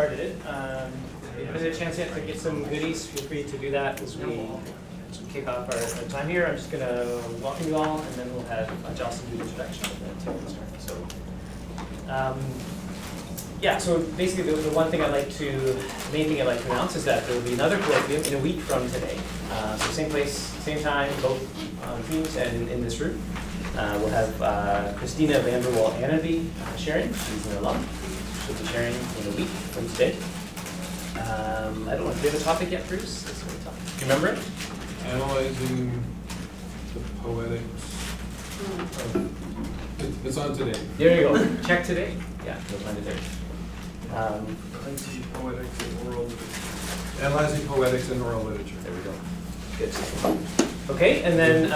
started. If you haven't had a chance yet to get some goodies, feel free to do that as we kick off our time here. I'm just going to welcome you all, and then we'll have Jocelyn do the introduction and then Tiff will start. So basically the one thing main thing I'd like to announce is that there will be another colloquium in a week from today. So same place, same time, both teams, and in this room. We'll have Christina Vanderwall-Anneby sharing. She's an alum. She'll be sharing in a week from today. I don't know, do you have a topic yet, Bruce? Do you remember it? Analyzing the poetics. It's on today. There you go. Check today. Yeah, you'll find it there. Analyzing poetics and oral literature. Analyzing poetics and oral literature. There we go. Good. Okay, and then,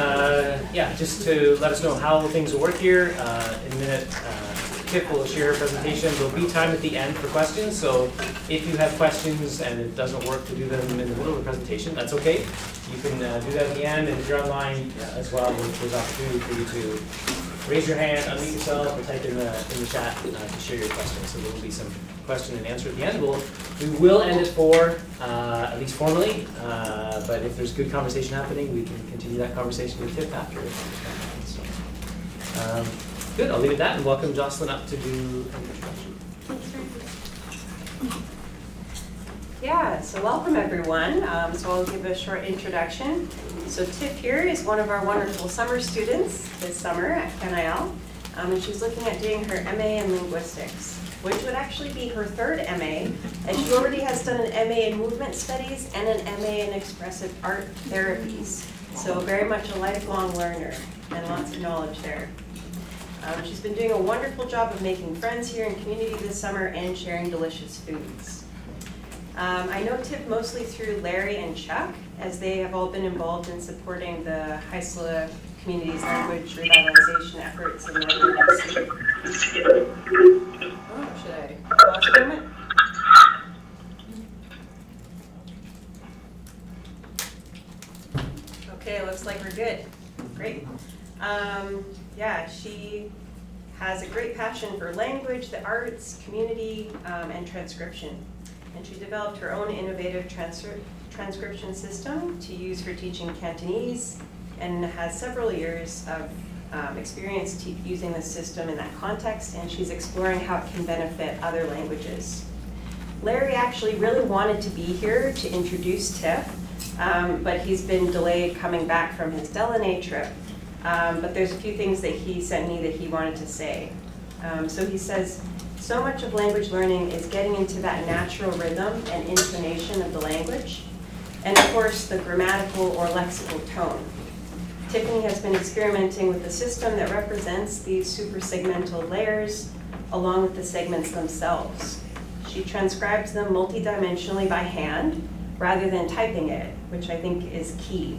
just to let us know how things will work here, in a minute, Tiff will share her presentation. There'll be time at the end for questions, so if you have questions and it doesn't work to do them in the middle of the presentation, that's okay. You can do that at the end, and if you're online as well, there's opportunity for you to raise your hand, unmute yourself, or type in the chat to share your questions. So there will be some question and answer at the end. We will end at 4, at least formally, but if there's good conversation happening, we can continue that conversation with Tiff after. Good, I'll leave it at that and welcome Jocelyn up to do an introduction. Yeah, so welcome everyone. So I'll give a short introduction. So Tiff here is one of our wonderful summer students this summer at CanIL, and she's looking at doing her MA in Linguistics, which would actually be her 3rd MA, and she already has done an MA in Movement Studies and an MA in Expressive Art Therapies. So very much a lifelong learner and lots of knowledge there. She's been doing a wonderful job of making friends here in community this summer and sharing delicious foods. I know Tiff mostly through Larry and Chuck, as they have all been involved in supporting the Haisla community's language revitalization efforts in Northern BC. Oh, should I pause a moment? Okay, looks like we're good. Great. She has a great passion for language, the arts, community, and transcription. And she developed her own innovative transcription system to use for teaching Cantonese, and has several years of experience using the system in that context, and she's exploring how it can benefit other languages. Larry actually really wanted to be here to introduce Tiff, but he's been delayed coming back from his Delaunay trip. But there's a few things that he sent me that he wanted to say. So he says, so much of language learning is getting into that natural rhythm and intonation of the language, and of course the grammatical or lexical tone. Tiffany has been experimenting with the system that represents these supersegmental layers along with the segments themselves. She transcribes them multidimensionally by hand rather than typing it, which I think is key.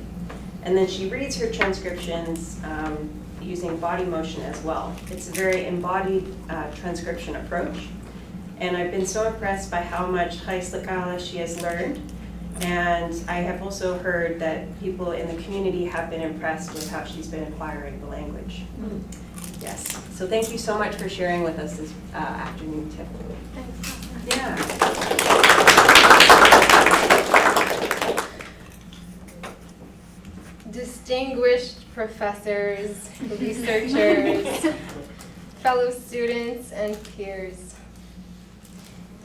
And then she reads her transcriptions using body motion as well. It's a very embodied transcription approach. And I've been so impressed by how much Haisla she has learned. And I have also heard that people in the community have been impressed with how she's been acquiring the language. Yes, so thank you so much for sharing with us this afternoon, Tiff. Thanks. Yeah. Distinguished professors, researchers, fellow students, and peers.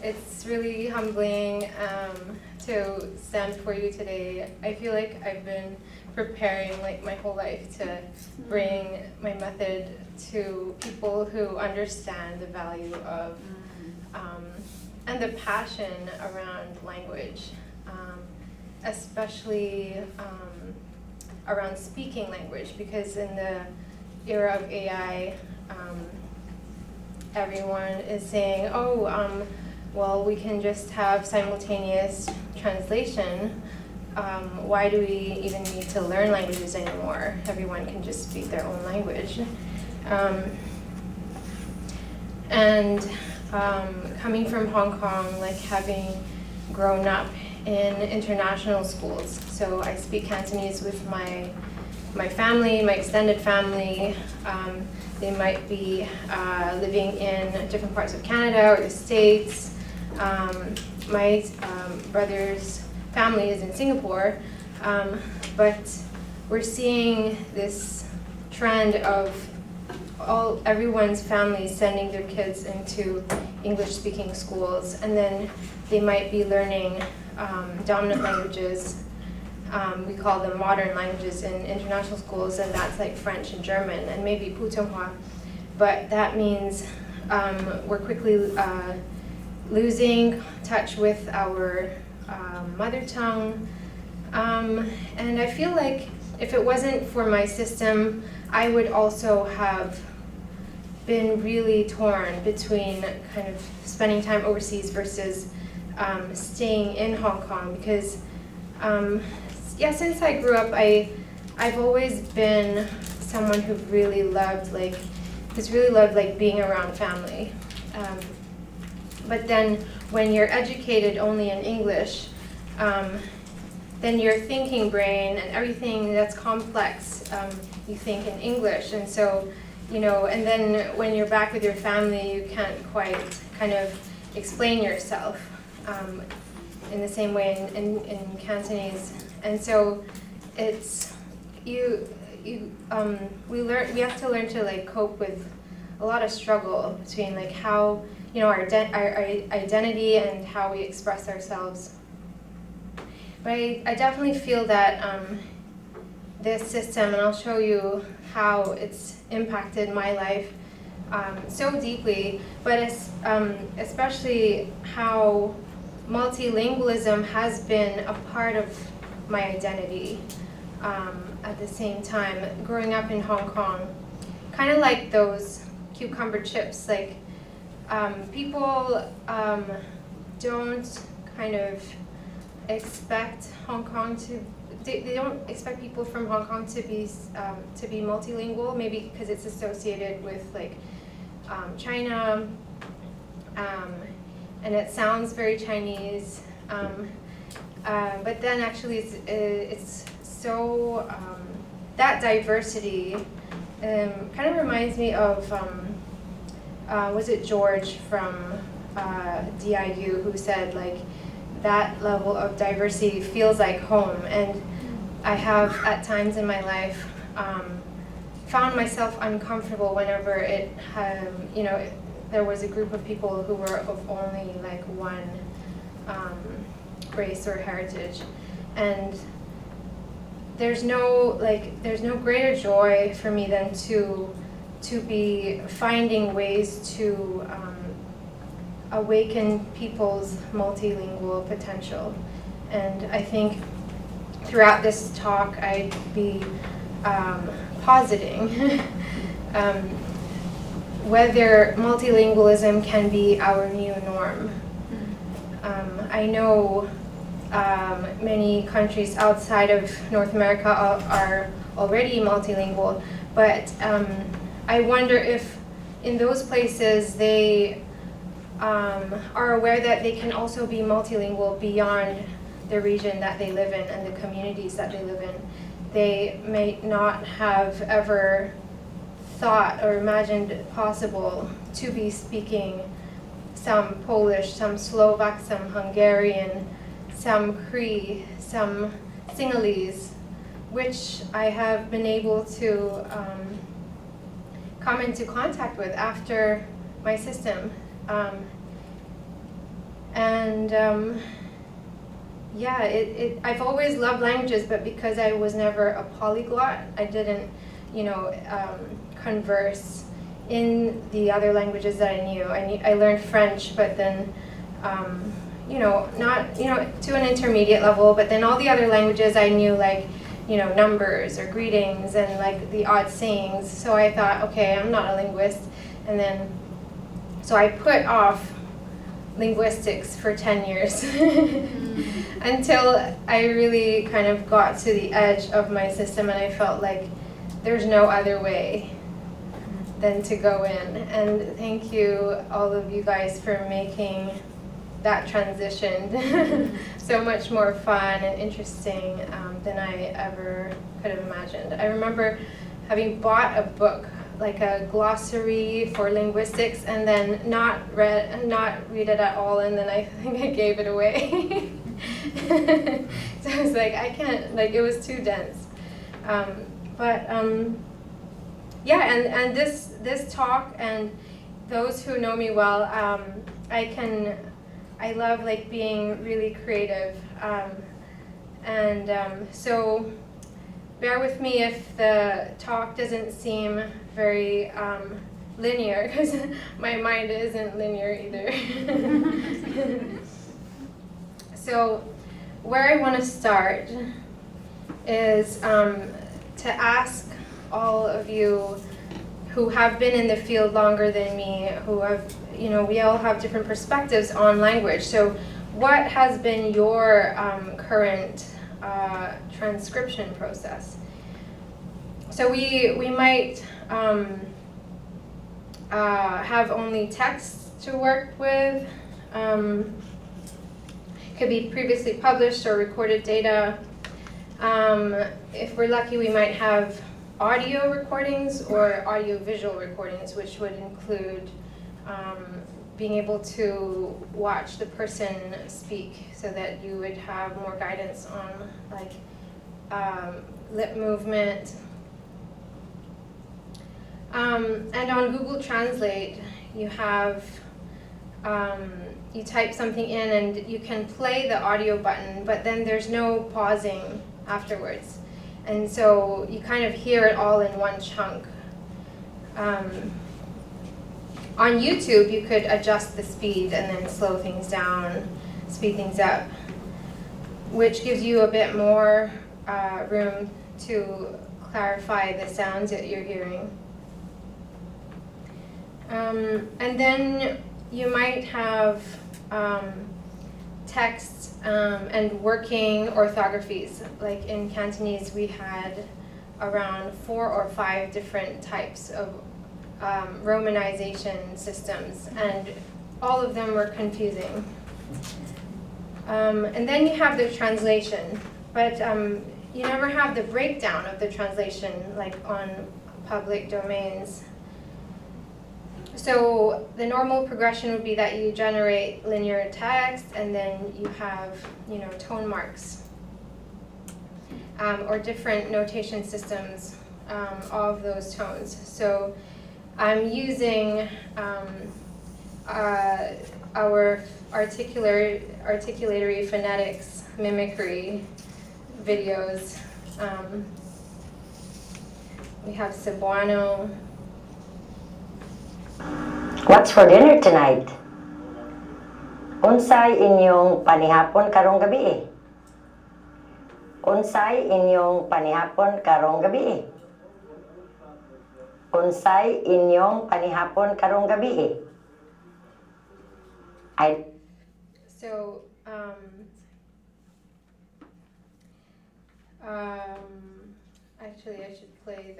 It's really humbling to stand before you today. I feel like I've been preparing my whole life to bring my method to people who understand the value of and the passion around language, especially around speaking language, because in the era of AI, everyone is saying, well, we can just have simultaneous translation. Why do we even need to learn languages anymore? Everyone can just speak their own language. Coming from Hong Kong, having grown up in international schools. So I speak Cantonese with my family, my extended family. They might be living in different parts of Canada or the States. My brother's family is in Singapore, but we're seeing this trend of everyone's families sending their kids into English-speaking schools, and then they might be learning dominant languages. We call them modern languages in international schools, and that's like French and German, and maybe Putonghua. But that means we're quickly losing touch with our mother tongue. And I feel like if it wasn't for my system, I would also have been really torn between kind of spending time overseas versus staying in Hong Kong, because since I grew up, I've always been someone who really loved being around family. But then when you're educated only in English, then your thinking brain and everything that's complex, you think in English. And so, and then when you're back with your family, you can't quite kind of explain yourself in the same way in Cantonese. And so it's, we have to learn to like cope with a lot of struggle between like how, our identity and how we express ourselves. But I definitely feel that this system, and I'll show you how it's impacted my life so deeply, but especially how multilingualism has been a part of my identity at the same time. Growing up in Hong Kong, kind of like those cucumber chips, like people don't kind of expect Hong Kong to, they don't expect people from Hong Kong to be multilingual, maybe because it's associated with like China, and it sounds very Chinese, but then actually it's so, that diversity kind of reminds me of, was it George from DIU who said like, that level of diversity feels like home. And I have at times in my life found myself uncomfortable whenever it had, there was a group of people who were of only like one race or heritage. And there's no greater joy for me than to be finding ways to awaken people's multilingual potential. And I think throughout this talk I'd be positing whether multilingualism can be our new norm. I know many countries outside of North America are already multilingual, but I wonder if in those places they are aware that they can also be multilingual beyond the region that they live in and the communities that they live in. They may not have ever thought or imagined it possible to be speaking some Polish, some Slovak, some Hungarian, some Cree, some Sinhalese, which I have been able to come into contact with after my system. I've always loved languages, but because I was never a polyglot, I didn't, converse in the other languages that I knew. I learned French, but then, not, to an intermediate level, but then all the other languages I knew, like, numbers or greetings and like the odd sayings. So I thought, okay, I'm not a linguist. And then, so I put off linguistics for 10 years until I really kind of got to the edge of my system and I felt like there's no other way than to go in. And thank you, all of you guys, for making that transition so much more fun and interesting than I ever could have imagined. I remember having bought a book like a glossary for linguistics, and then not read it at all, and then I think I gave it away. So I was like, I can't, like, it was too dense. Yeah, and this talk, and those who know me well, I love like being really creative, so bear with me if the talk doesn't seem very linear, because my mind isn't linear either. So where I want to start is to ask all of you who have been in the field longer than me, who have, we all have different perspectives on language. So what has been your current transcription process? So we might have only text to work with. Could be previously published or recorded data. If we're lucky, we might have audio recordings or audio-visual recordings, which would include being able to watch the person speak, so that you would have more guidance on like lip movement. And on Google Translate, you have you type something in and you can play the audio button, but then there's no pausing afterwards. And so you kind of hear it all in one chunk. On YouTube, you could adjust the speed and then slow things down, speed things up, which gives you a bit more room to clarify the sounds that you're hearing. And then you might have text and working orthographies. Like in Cantonese, we had around 4 or 5 different types of romanization systems, and all of them were confusing. And then you have the translation, but you never have the breakdown of the translation like on public domains. So the normal progression would be that you generate linear text, and then you have, tone marks or different notation systems of those tones. So I'm using our articulatory phonetics mimicry videos. We have Cebuano. What's for dinner tonight? Unsay inyong panihapon karong gabi? Unsay inyong panihapon karong gabi? Unsay inyong panihapon karong gabi? So, actually, I should play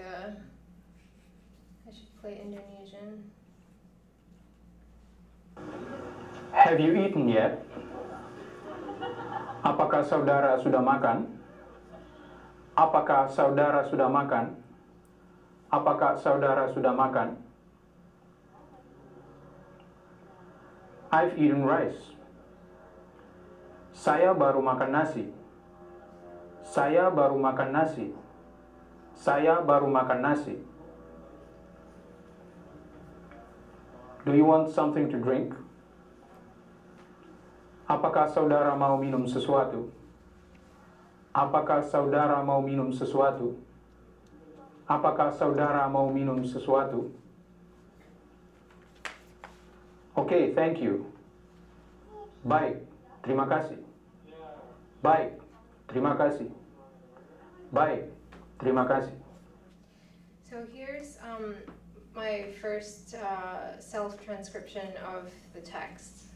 Indonesian. Have you eaten yet? Apakah saudara sudah makan? Apakah saudara sudah makan? Apakah saudara sudah makan? I've eaten rice. Saya baru makan nasi. Saya baru makan nasi. Saya baru makan nasi. Do you want something to drink? Apakah saudara mau minum sesuatu? Apakah saudara mau minum sesuatu? Apakah saudara mau minum sesuatu? Okay, thank you. Baik, terima kasih. Baik, terima kasih. Baik, terima kasih. So here's my first self-transcription of the text.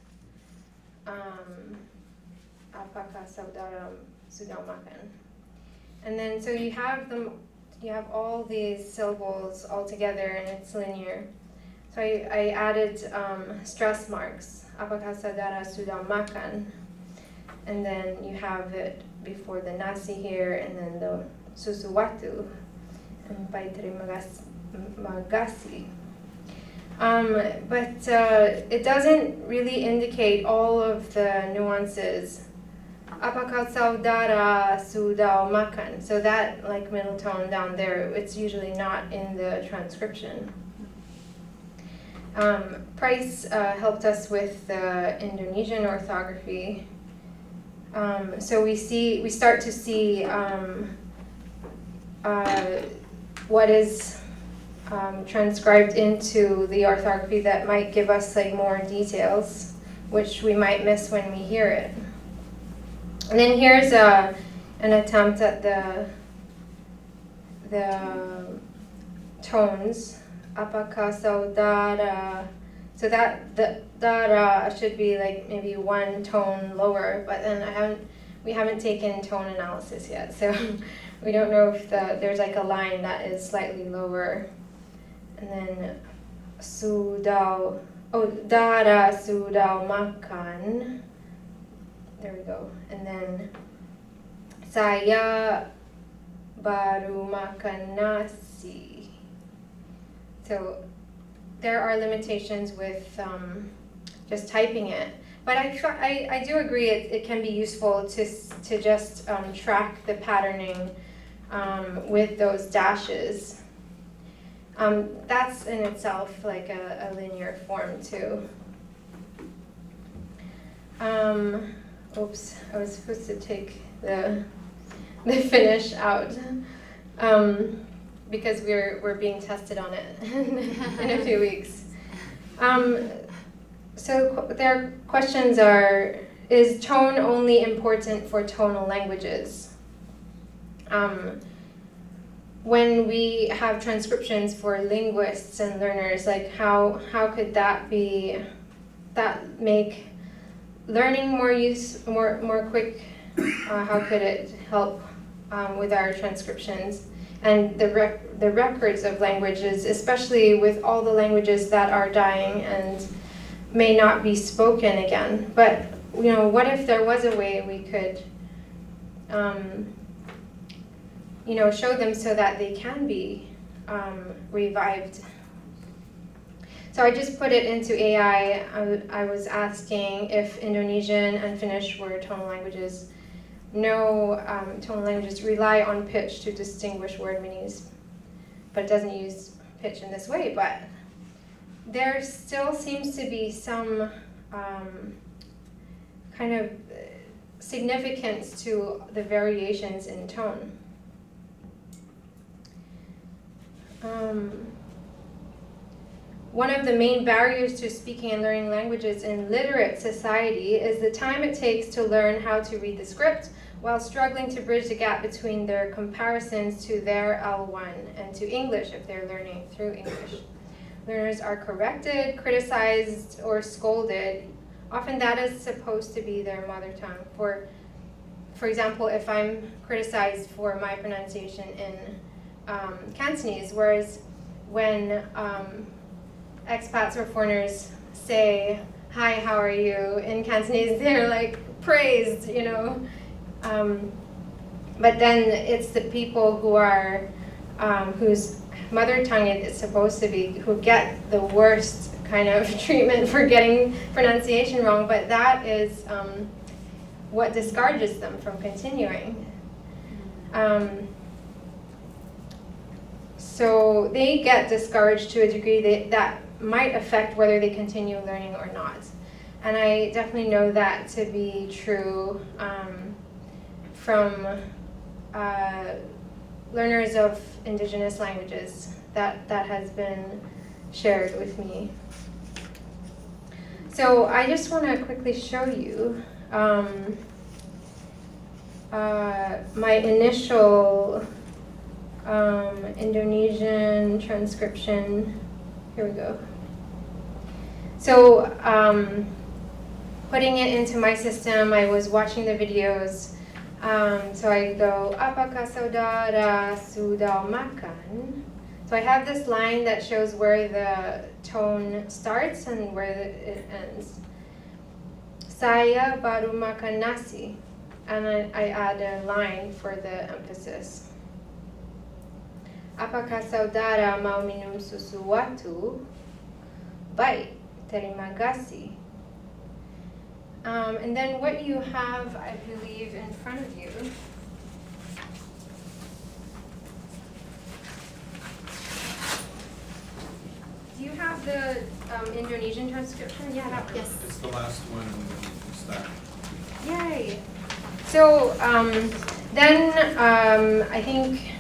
Apakah saudara sudah makan? And then so you have all these syllables all together, and it's linear. So I added stress marks. Apakah saudara sudah makan? And then you have it before the nasi here, and then the sesuatu. And baik, terima kasih. magasi. But it doesn't really indicate all of the nuances. Apakah saudara sudah makan? So that like middle tone down there, it's usually not in the transcription. Price helped us with the Indonesian orthography. So we start to see what is transcribed into the orthography that might give us like more details, which we might miss when we hear it. And then here's an attempt at the tones. Apakah saudara? So that the dara should be like maybe one tone lower, but then we haven't taken tone analysis yet, so we don't know if there's like a line that is slightly lower. And then dara sudah makan. There we go. And then saya baru makan nasi. So there are limitations with just typing it, but I do agree it can be useful to just track the patterning with those dashes. That's in itself like a linear form too. Oops, I was supposed to take the finish out. Because we're being tested on it in a few weeks. So their questions are, is tone only important for tonal languages? When we have transcriptions for linguists and learners, like how could that make learning more quick? How could it help with our transcriptions? And the records of languages, especially with all the languages that are dying and may not be spoken again. But what if there was a way we could, show them so that they can be revived? So I just put it into AI. I was asking if Indonesian and Finnish were tonal languages. No, tonal languages rely on pitch to distinguish word meanings, but it doesn't use pitch in this way. But there still seems to be some kind of significance to the variations in tone. One of the main barriers to speaking and learning languages in literate society is the time it takes to learn how to read the script while struggling to bridge the gap between their comparisons to their L1 and to English if they're learning through English. Learners are corrected, criticized, or scolded. Often that is supposed to be their mother tongue. For example, if I'm criticized for my pronunciation in Cantonese, whereas when expats or foreigners say, "Hi, how are you?" in Cantonese, they're like praised, but then it's the people who are, whose mother tongue it is supposed to be, who get the worst kind of treatment for getting pronunciation wrong, but that is what discourages them from continuing. So they get discouraged to a degree that might affect whether they continue learning or not. And I definitely know that to be true from learners of indigenous languages. That has been shared with me. So I just want to quickly show you my initial Indonesian transcription. Here we go. So putting it into my system, I was watching the videos. So I go, apakah saudara sudah makan? So I have this line that shows where the tone starts and where it ends. Saya baru makan nasi. And I add a line for the emphasis. Apakah saudara mau minum sesuatu? Baik, terima kasih. And then what you have, I believe, in front of you. Do you have the Indonesian transcription? Yeah, that one. Yes. It's the last one in the stack. Yay. So then I think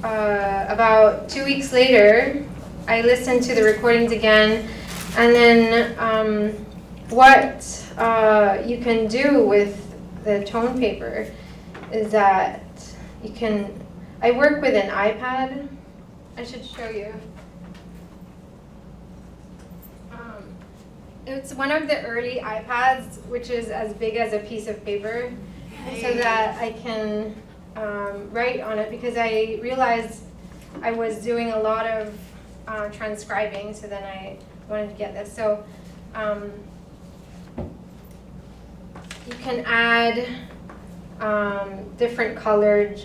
about 2 weeks later, I listened to the recordings again, and then what you can do with the tone paper is that you can, I work with an iPad. I should show you. It's one of the early iPads, which is as big as a piece of paper, so that I can write on it, because I realized I was doing a lot of transcribing, so then I wanted to get this. So you can add different colored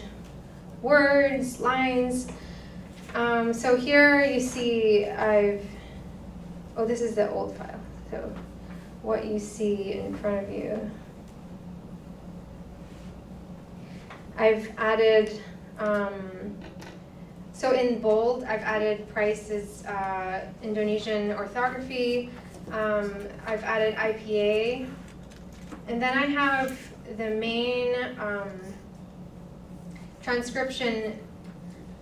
words, lines. So here you see this is the old file. So what you see in front of you. I've added, so in bold, I've added prices, Indonesian orthography. I've added IPA. And then I have the main transcription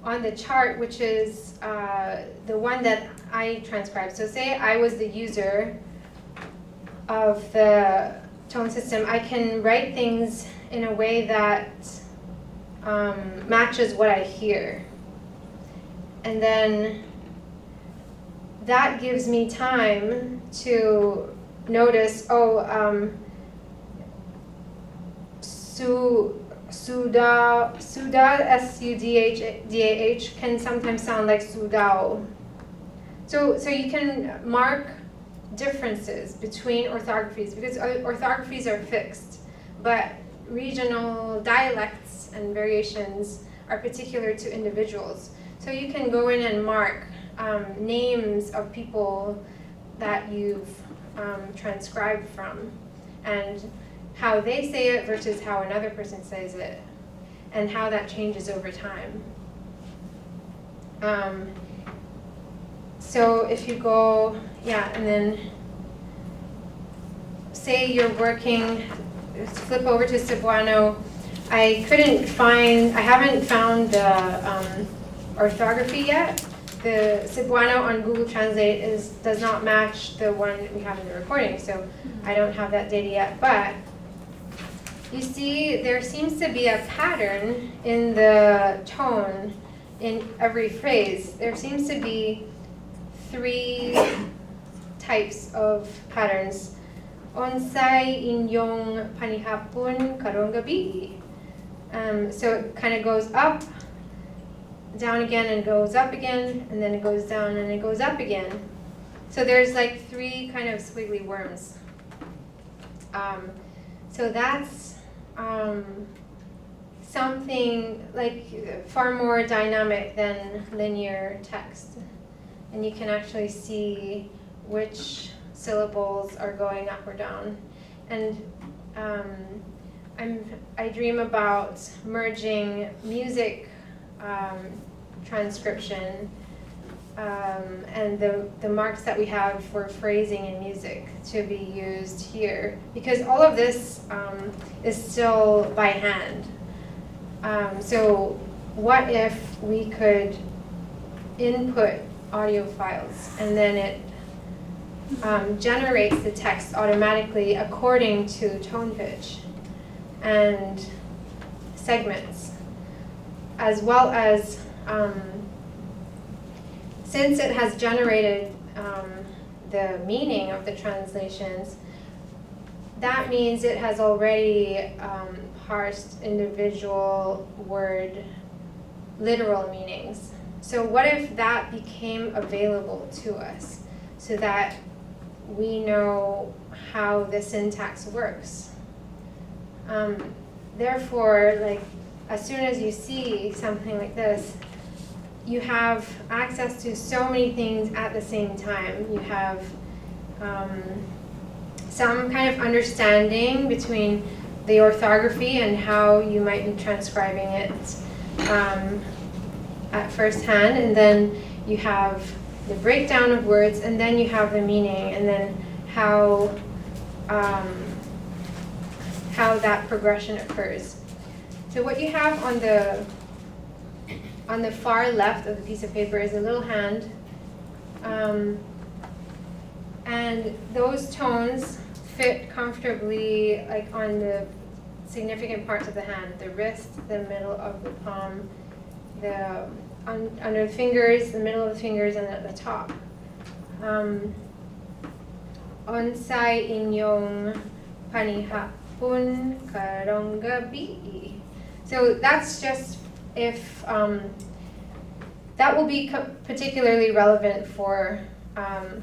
on the chart, which is the one that I transcribed. So say I was the user of the tone system, I can write things in a way that matches what I hear. And then that gives me time to notice, Sudah, S-U-D-A-H, can sometimes sound like Sudao. So you can mark differences between orthographies, because orthographies are fixed, but regional dialects and variations are particular to individuals. So you can go in and mark names of people that you've transcribed from, and how they say it versus how another person says it, and how that changes over time. So if you go, and then say you're working, flip over to Cebuano. I haven't found the orthography yet. The Cebuano on Google Translate does not match the one we have in the recording, so I don't have that data yet. But you see, there seems to be a pattern in the tone in every phrase. There seems to be 3 types of patterns. Onsay inyong panihapon karong gabi. So it kind of goes up, down again, and goes up again, and then it goes down and it goes up again. So there's like 3 kind of squiggly worms. So that's something like far more dynamic than linear text. And you can actually see which syllables are going up or down. And I dream about merging music transcription and the marks that we have for phrasing in music to be used here, because all of this is still by hand. So what if we could input audio files, and then it generates the text automatically according to tone pitch and segments, as well as since it has generated the meaning of the translations, that means it has already parsed individual word literal meanings. So what if that became available to us, so that we know how the syntax works? Therefore, like, as soon as you see something like this, you have access to so many things at the same time. You have some kind of understanding between the orthography and how you might be transcribing it at first hand, and then you have the breakdown of words, and then you have the meaning, and then how that progression occurs. So what you have on the far left of the piece of paper is a little hand, and those tones fit comfortably like on the significant parts of the hand: the wrist, the middle of the palm, the under the fingers, the middle of the fingers, and at the top. Onsay inyong panihapon karong gabi. So that's just if that will be particularly relevant for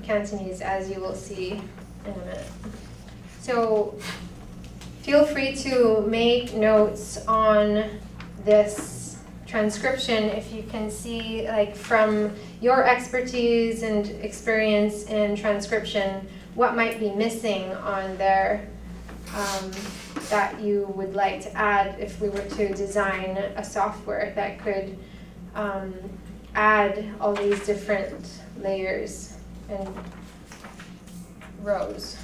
Cantonese, as you will see in a minute. So feel free to make notes on this transcription if you can see, like, from your expertise and experience in transcription, what might be missing on there that you would like to add if we were to design a software that could add all these different layers and rows.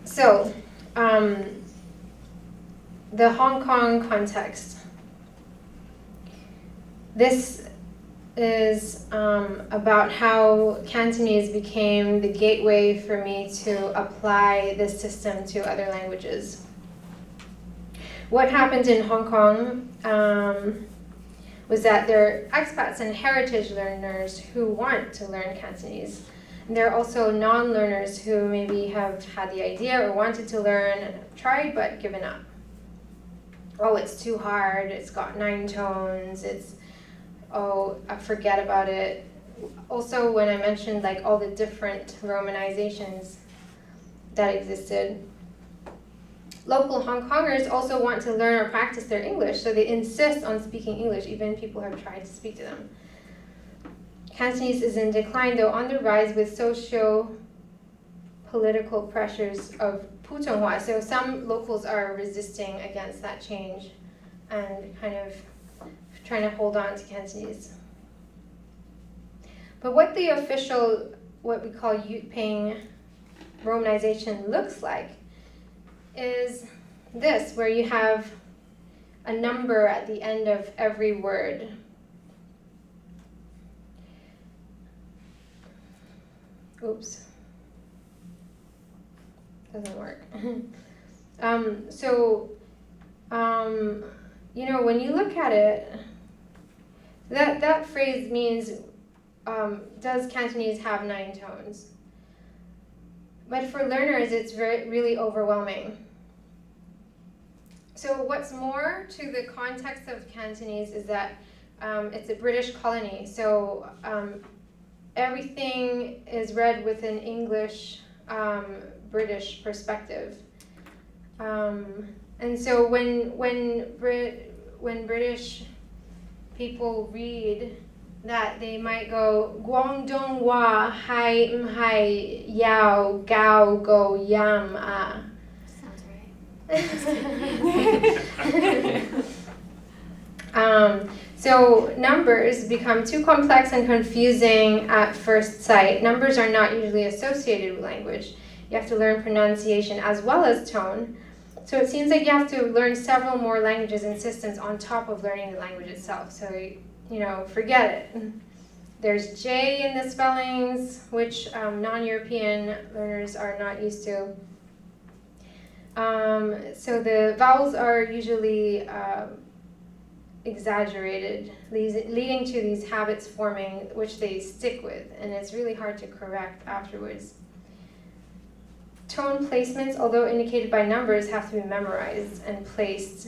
So, the Hong Kong context. This is about how Cantonese became the gateway for me to apply this system to other languages. What happened in Hong Kong was that there are expats and heritage learners who want to learn Cantonese. And there are also non-learners who maybe have had the idea or wanted to learn and have tried but given up. Oh, it's too hard, it's got 9 tones, I forget about it. Also, when I mentioned like all the different romanizations that existed, local Hong Kongers also want to learn or practice their English, so they insist on speaking English, even people have tried to speak to them. Cantonese is in decline, though on the rise with socio-political pressures of Putonghua. So some locals are resisting against that change and kind of trying to hold on to Cantonese. But what the official, what we call Yutping romanization looks like is this, where you have a number at the end of every word. Oops. Doesn't work. You know, when you look at it, that phrase means, does Cantonese have 9 tones? But for learners, it's really overwhelming. So what's more to the context of Cantonese is that it's a British colony. So everything is read with an English British perspective. And so when British people read that, they might go Guangdong Wa Hai Mhai Yao Gao Go Yam A. Sounds right. So numbers become too complex and confusing at first sight. Numbers are not usually associated with language. You have to learn pronunciation as well as tone. So it seems like you have to learn several more languages and systems on top of learning the language itself. So, you know, forget it. There's J in the spellings, which non-European learners are not used to. So the vowels are usually exaggerated, leading to these habits forming, which they stick with, and it's really hard to correct afterwards. Tone placements, although indicated by numbers, have to be memorized and placed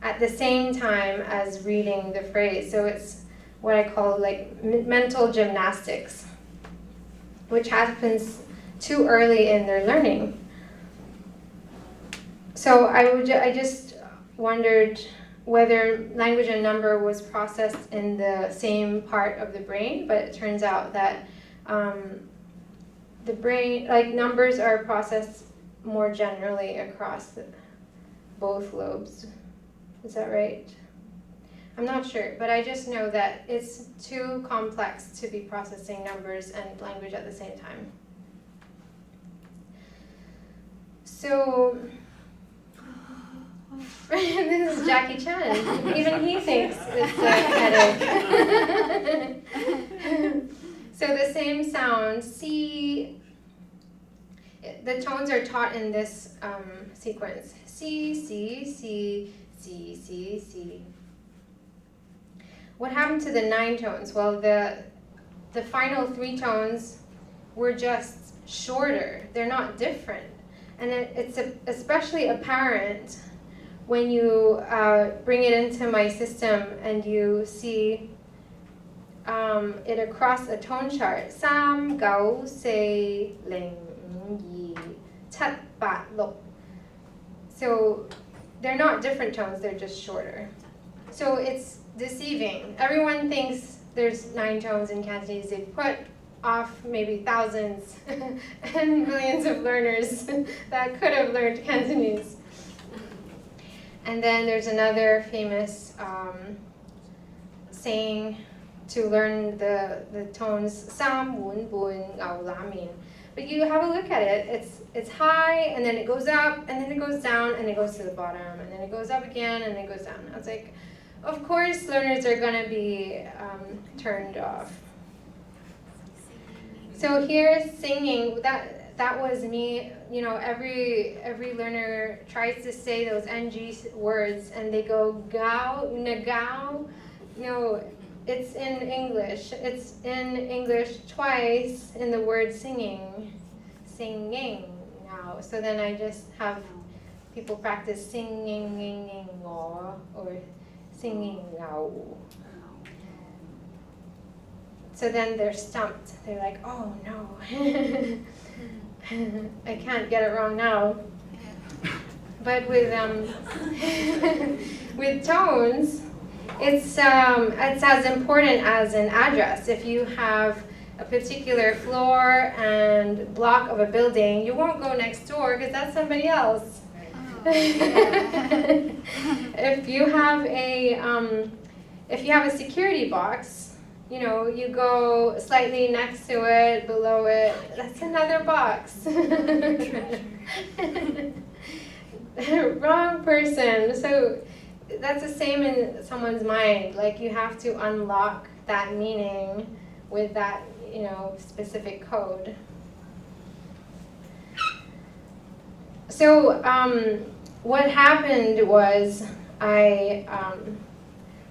at the same time as reading the phrase. So it's what I call like mental gymnastics, which happens too early in their learning. So I just wondered whether language and number was processed in the same part of the brain, but it turns out that the brain, like numbers are processed more generally across both lobes. Is that right? I'm not sure, but I just know that it's too complex to be processing numbers and language at the same time. So, this is Jackie Chan. Even he thinks it's a headache. So the same sound, C, the tones are taught in this sequence. C, C, C, C, C, C. What happened to the 9 tones? Well, the final 3 tones were just shorter. They're not different. And it's especially apparent when you bring it into my system and you see it across a tone chart. 3, 9, 4, 0, 2, 7, 8, 6. So they're not different tones, they're just shorter. So it's deceiving. Everyone thinks there's 9 tones in Cantonese. They put off maybe thousands and millions of learners that could have learned Cantonese. And then there's another famous saying to learn the tones, Sam, Wun, Bun, Au, Lamin. But you have a look at it, it's high, and then it goes up, and then it goes down, and it goes to the bottom, and then it goes up again, and it goes down. I was like, of course learners are gonna be turned off. So here singing, that was me. You know, every learner tries to say those NG words and they go gao, nagao. No, it's in English. It's in English twice in the word singing. Singing now. So then I just have people practice singing or singing now. So then they're stumped. They're like, oh no, I can't get it wrong now. But with with tones, it's as important as an address. If you have a particular floor and block of a building, you won't go next door because that's somebody else. If you have a security box, you know, you go slightly next to it, below it, that's another box. Wrong person. So that's the same in someone's mind. Like you have to unlock that meaning with that, you know, specific code. So what happened was I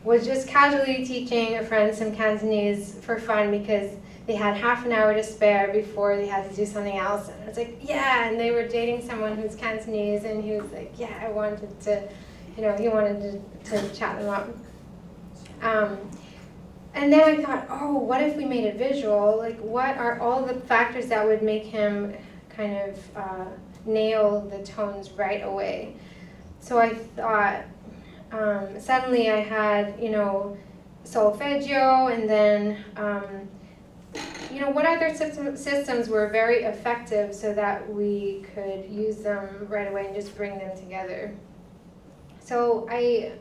was just casually teaching a friend some Cantonese for fun because they had half an hour to spare before they had to do something else. And I was like, yeah, and they were dating someone who's Cantonese, and he was like, yeah, I wanted to, you know, he wanted to chat them up. And then I thought, oh, what if we made it visual? Like, what are all the factors that would make him kind of nail the tones right away? So I thought, suddenly I had, you know, solfeggio, and then, you know, what other systems were very effective so that we could use them right away and just bring them together. So I,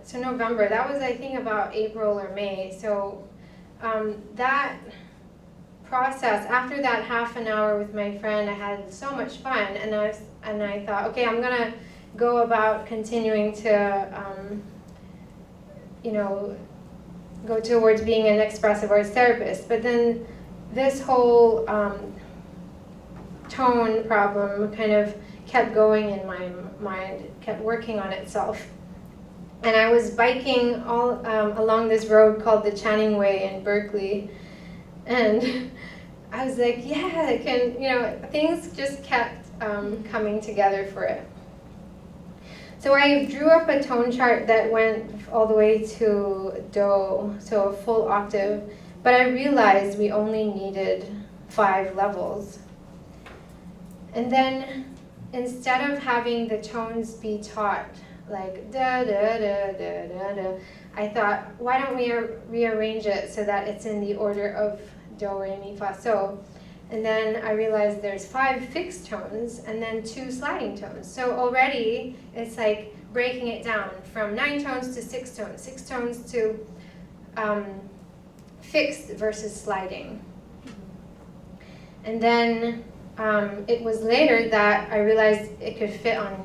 so November, that was I think about April or May, so that process, after that half an hour with my friend, I had so much fun, and I thought, okay, I'm gonna go about continuing to, you know, go towards being an expressive arts therapist. But then this whole tone problem kind of kept going in my mind, kept working on itself. And I was biking all along this road called the Channing Way in Berkeley, and I was like, yeah, I can, you know, things just kept coming together for it. So I drew up a tone chart that went all the way to Do, so a full octave, but I realized we only needed 5 levels. And then instead of having the tones be taught like da da da da da da, I thought, why don't we rearrange it so that it's in the order of do, re, mi, fa, so. And then I realized there's 5 fixed tones and then 2 sliding tones. So already it's like breaking it down from 9 tones to 6 tones, 6 tones to fixed versus sliding. And then it was later that I realized it could fit on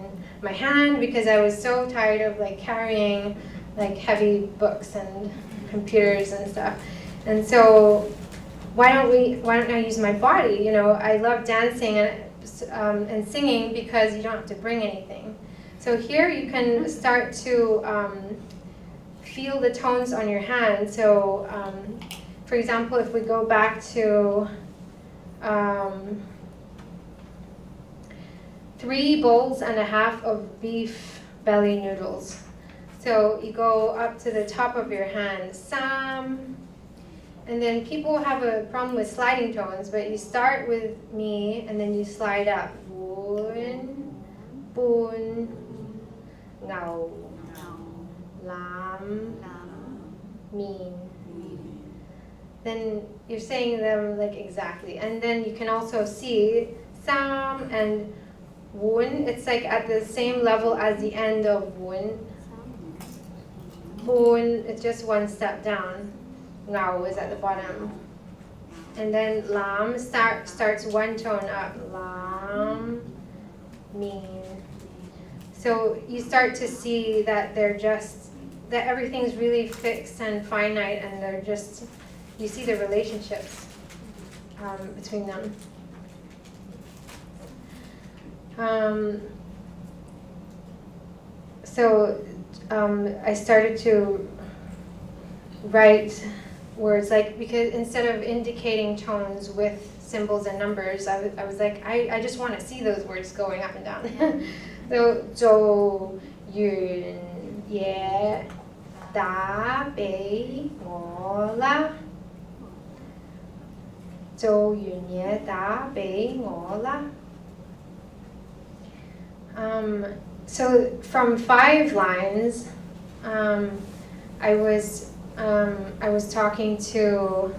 my hand because I was so tired of like carrying like heavy books and computers and stuff. And so why don't I use my body? You know, I love dancing and singing because you don't have to bring anything. So here you can start to feel the tones on your hand. So for example, if we go back to 3 bowls and a half of beef belly noodles. So you go up to the top of your hand, sam. And then people have a problem with sliding tones, but you start with me and then you slide up. Bun, bun, ngao, lam, min. Then you're saying them like exactly. And then you can also see sam and wun. It's like at the same level as the end of wun. Bun, it's just 1 step down. Ngao is at the bottom. And then lam starts 1 tone up. Lam, min. So you start to see that that everything's really fixed and finite, and they're just, you see the relationships between them. I started to write words because instead of indicating tones with symbols and numbers, I was like, I just want to see those words going up and down. So, zhou, yun, ye, da, bei, ngo, la. Zhou, yun, ye, da, bei, ngo, la. So from 5 lines, I was talking to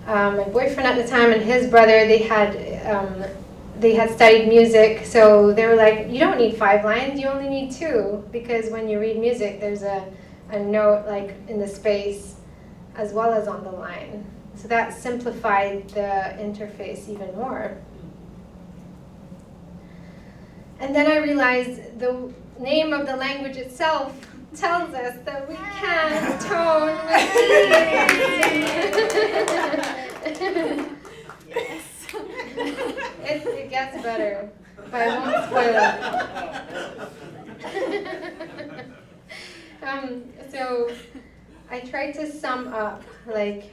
my boyfriend at the time and his brother. They had studied music, so they were like, you don't need 5 lines, you only need 2, because when you read music, there's a note like in the space as well as on the line. So that simplified the interface even more. And then I realized the name of the language itself tells us that we can't tone with these. Yes. It gets better, but I won't spoil it. So I tried to sum up like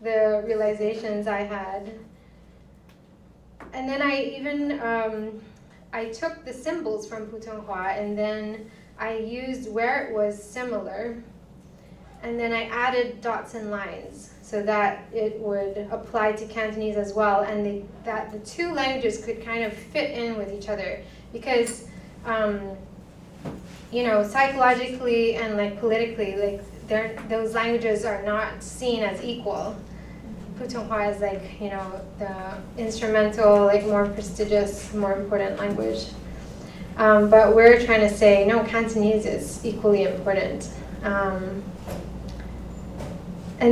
the realizations I had. And then I even I took the symbols from Putonghua and then I used where it was similar, and then I added dots and lines so that it would apply to Cantonese as well, and that the 2 languages could kind of fit in with each other, because you know, psychologically and like politically, like those languages are not seen as equal. Putonghua is like, you know, the instrumental, like more prestigious, more important language. But we're trying to say, no, Cantonese is equally important. And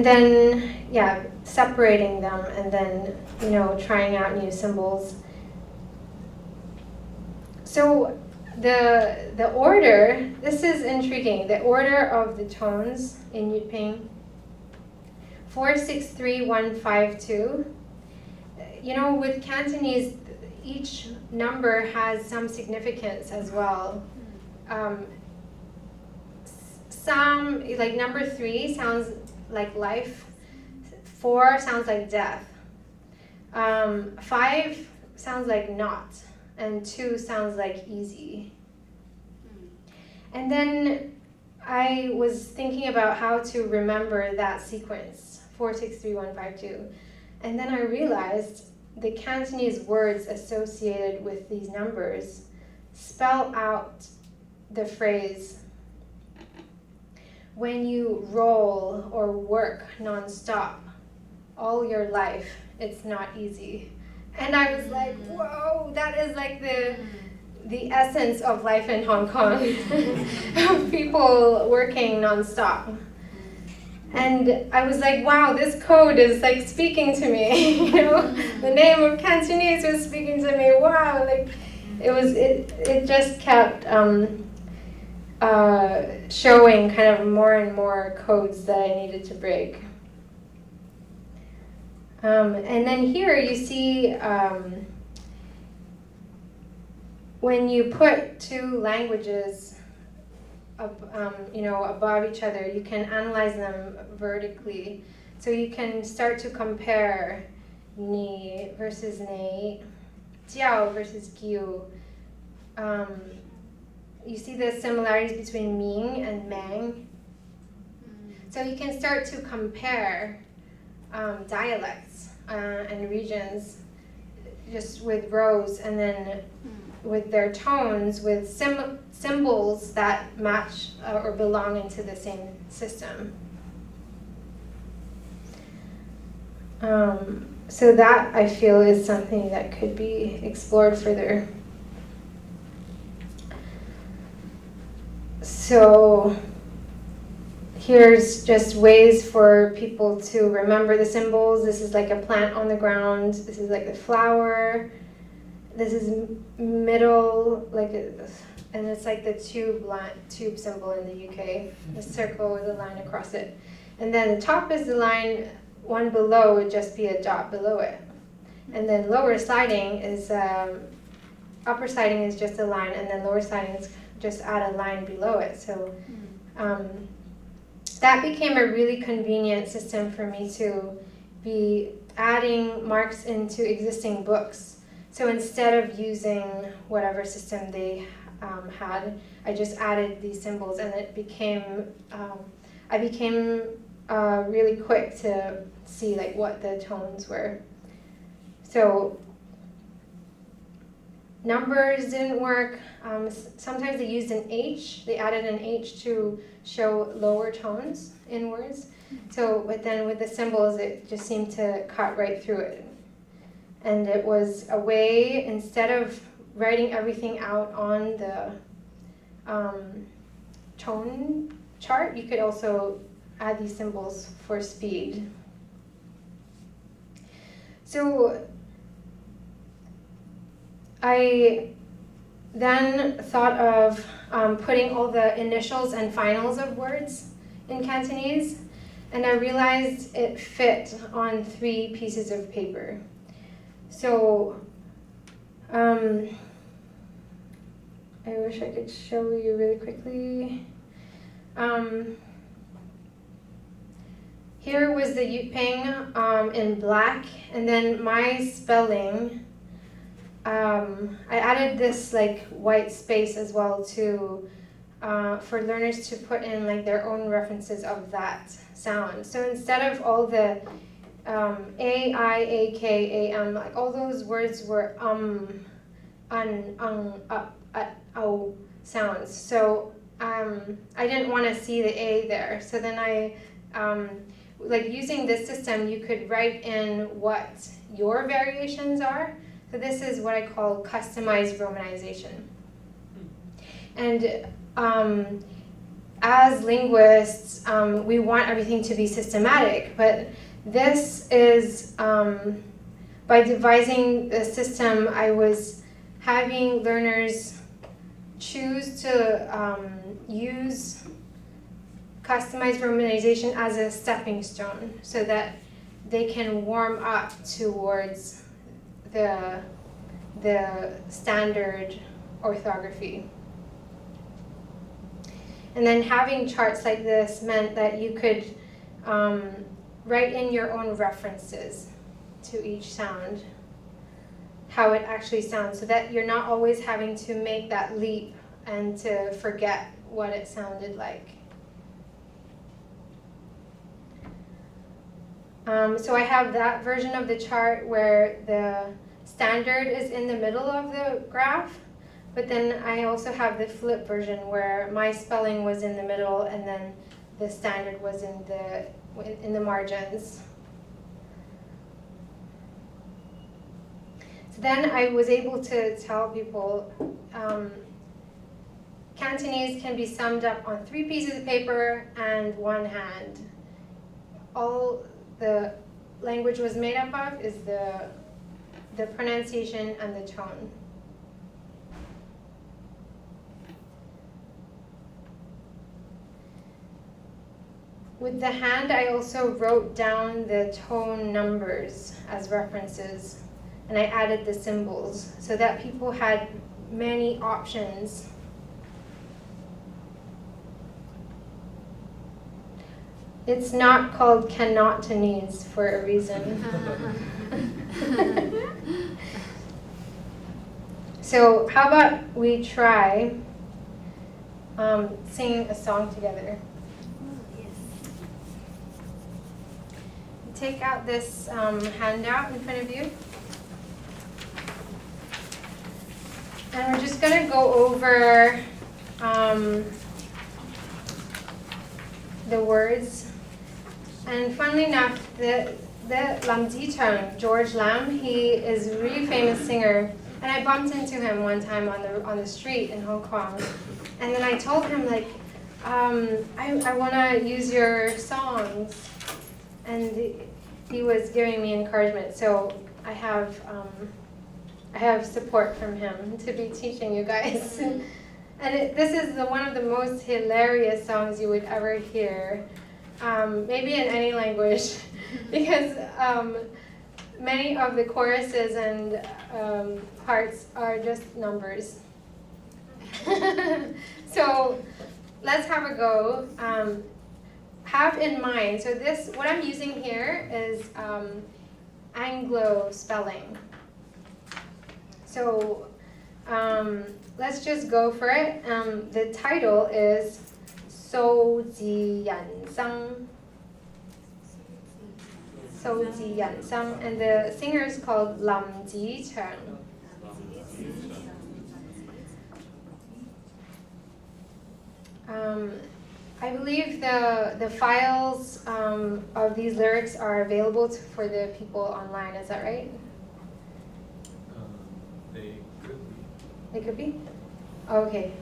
then, yeah, separating them and then, you know, trying out new symbols. So the order, this is intriguing, the order of the tones in Yutping. 4, 6, 3, 1, 5, 2. You know, with Cantonese, each number has some significance as well. Some, like number 3 sounds like life. 4 sounds like death. 5 sounds like not. And 2 sounds like easy. And then I was thinking about how to remember that sequence. 4, 6, 3, 1, 5, 2. And then I realized the Cantonese words associated with these numbers spell out the phrase, when you roll or work nonstop all your life, it's not easy. And I was like, whoa, that is like the essence of life in Hong Kong, of people working nonstop. And I was like, wow, this code is like speaking to me. You know, the name of Cantonese was speaking to me. Wow, like it just kept showing kind of more and more codes that I needed to break. And then here you see when you put two languages above each other, you can analyze them vertically. So you can start to compare ni versus nei, jiao versus giu. You see the similarities between Ming and Mang. So you can start to compare dialects and regions just with rows, and then with their tones, with symbols that match or belong into the same system. So that, I feel, is something that could be explored further. So here's just ways for people to remember the symbols. This is like a plant on the ground. This is like the flower. This is middle, and it's like the tube symbol in the UK. The circle with a line across it. And then the top is the line, one below would just be a dot below it. And then lower sliding is, upper sliding is just a line, and then lower sliding is just add a line below it. So that became a really convenient system for me to be adding marks into existing books. So instead of using whatever system they had, I just added these symbols, and it became, I became really quick to see like what the tones were. So numbers didn't work. Sometimes they used an H. They added an H to show lower tones in words. So, but then with the symbols, it just seemed to cut right through it. And it was a way, instead of writing everything out on the tone chart, you could also add these symbols for speed. So I then thought of putting all the initials and finals of words in Cantonese, and I realized it fit on 3 pieces of paper. So I wish I could show you really quickly. Here was the Yuping in black, and then my spelling. I added this like white space as well to for learners to put in like their own references of that sound. So instead of all the A, I, A, K, A, M, like all those words were un, up, ow sounds. So I didn't want to see the A there. So then I, like using this system, you could write in what your variations are. So this is what I call customized romanization. And as linguists, we want everything to be systematic, but this is, by devising the system, I was having learners choose to use customized romanization as a stepping stone so that they can warm up towards the standard orthography. And then having charts like this meant that you could write in your own references to each sound, how it actually sounds, so that you're not always having to make that leap and to forget what it sounded like. So I have that version of the chart where the standard is in the middle of the graph, but then I also have the flip version where my spelling was in the middle and then the standard was in the margins. So then I was able to tell people Cantonese can be summed up on 3 pieces of paper and 1 hand. All the language was made up of is the pronunciation and the tone. With the hand, I also wrote down the tone numbers as references, and I added the symbols so that people had many options. It's not called Chantoneasy for a reason. So how about we try singing a song together? Take out this handout in front of you. And we're just going to go over the words. And funnily enough, the Lam Ji-chung, George Lam, he is a really famous singer. And I bumped into him one time on the street in Hong Kong. And then I told him, like, I want to use your songs. And he was giving me encouragement. So I have support from him to be teaching you guys. And this is one of the most hilarious songs you would ever hear, maybe in any language, because many of the choruses and parts are just numbers. So let's have a go. Have in mind, so what I'm using here is Anglo spelling. So let's just go for it. The title is So Ji Yan Sang. So Ji Yan Sang, and the singer is called Lam Ji-chung. I believe the files of these lyrics are available for the people online. Is that right? They could be. They could be? Okay.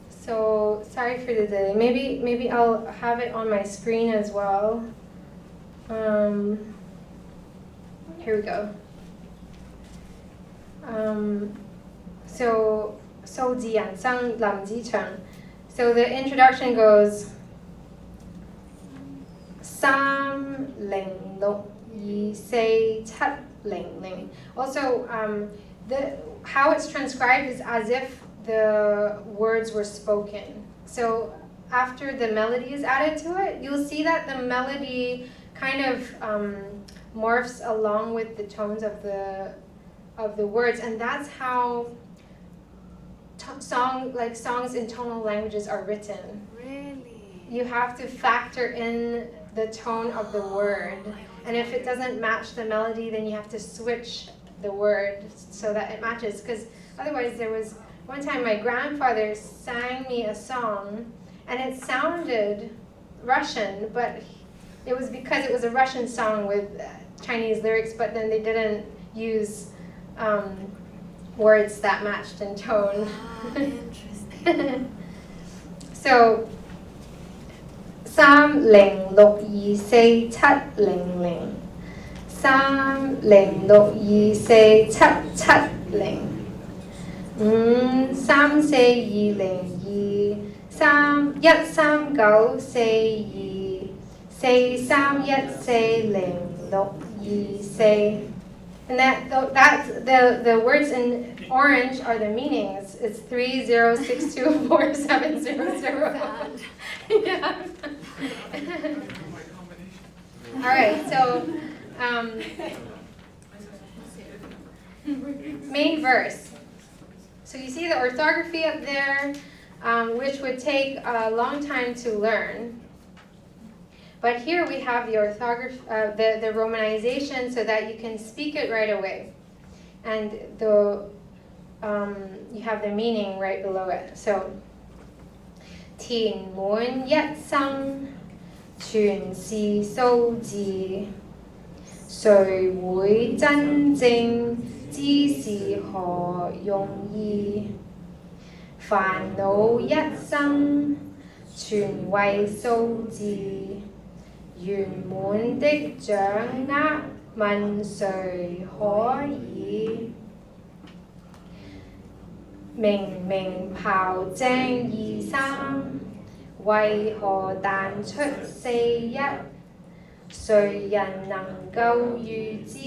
So sorry for the delay. Maybe I'll have it on my screen as well. Here we go. So Ji Yan Sang Lam Ji-chung. So the introduction goes Sam Ling Lo Yi Say Tat Ling Ling. Also, how it's transcribed is as if the words were spoken. So after the melody is added to it, you'll see that the melody kind of morphs along with the tones of the words, and that's how songs in tonal languages are written. Really? You have to factor in the tone of the word, and if it doesn't match the melody, then you have to switch the word so that it matches, because otherwise there was one time my grandfather sang me a song and it sounded Russian, but it was because it was a Russian song with Chinese lyrics, but then they didn't use words that matched in tone. Interesting. So, Sam Ling Luk Yi Say Tat Ling Ling. Sam Ling Luk Yi Say Tat Tat Ling. Sam Say Yi Ling Yi. Sam Yat Sam Gao Say Yi. Say Sam Yat Say Ling Luk Yi Say. And that's the words in orange are the meanings. It's 30624700. Yeah. All right, so main verse. So you see the orthography up there, which would take a long time to learn. But here we have the orthography, the romanization, so that you can speak it right away, and you have the meaning right below it. So, 填滿一生，全是數字，誰會真正知是何用意？煩惱一生，全為數字。圓滿的掌握，問誰可以？明明刨正二三，為何彈出四一？誰人能夠預知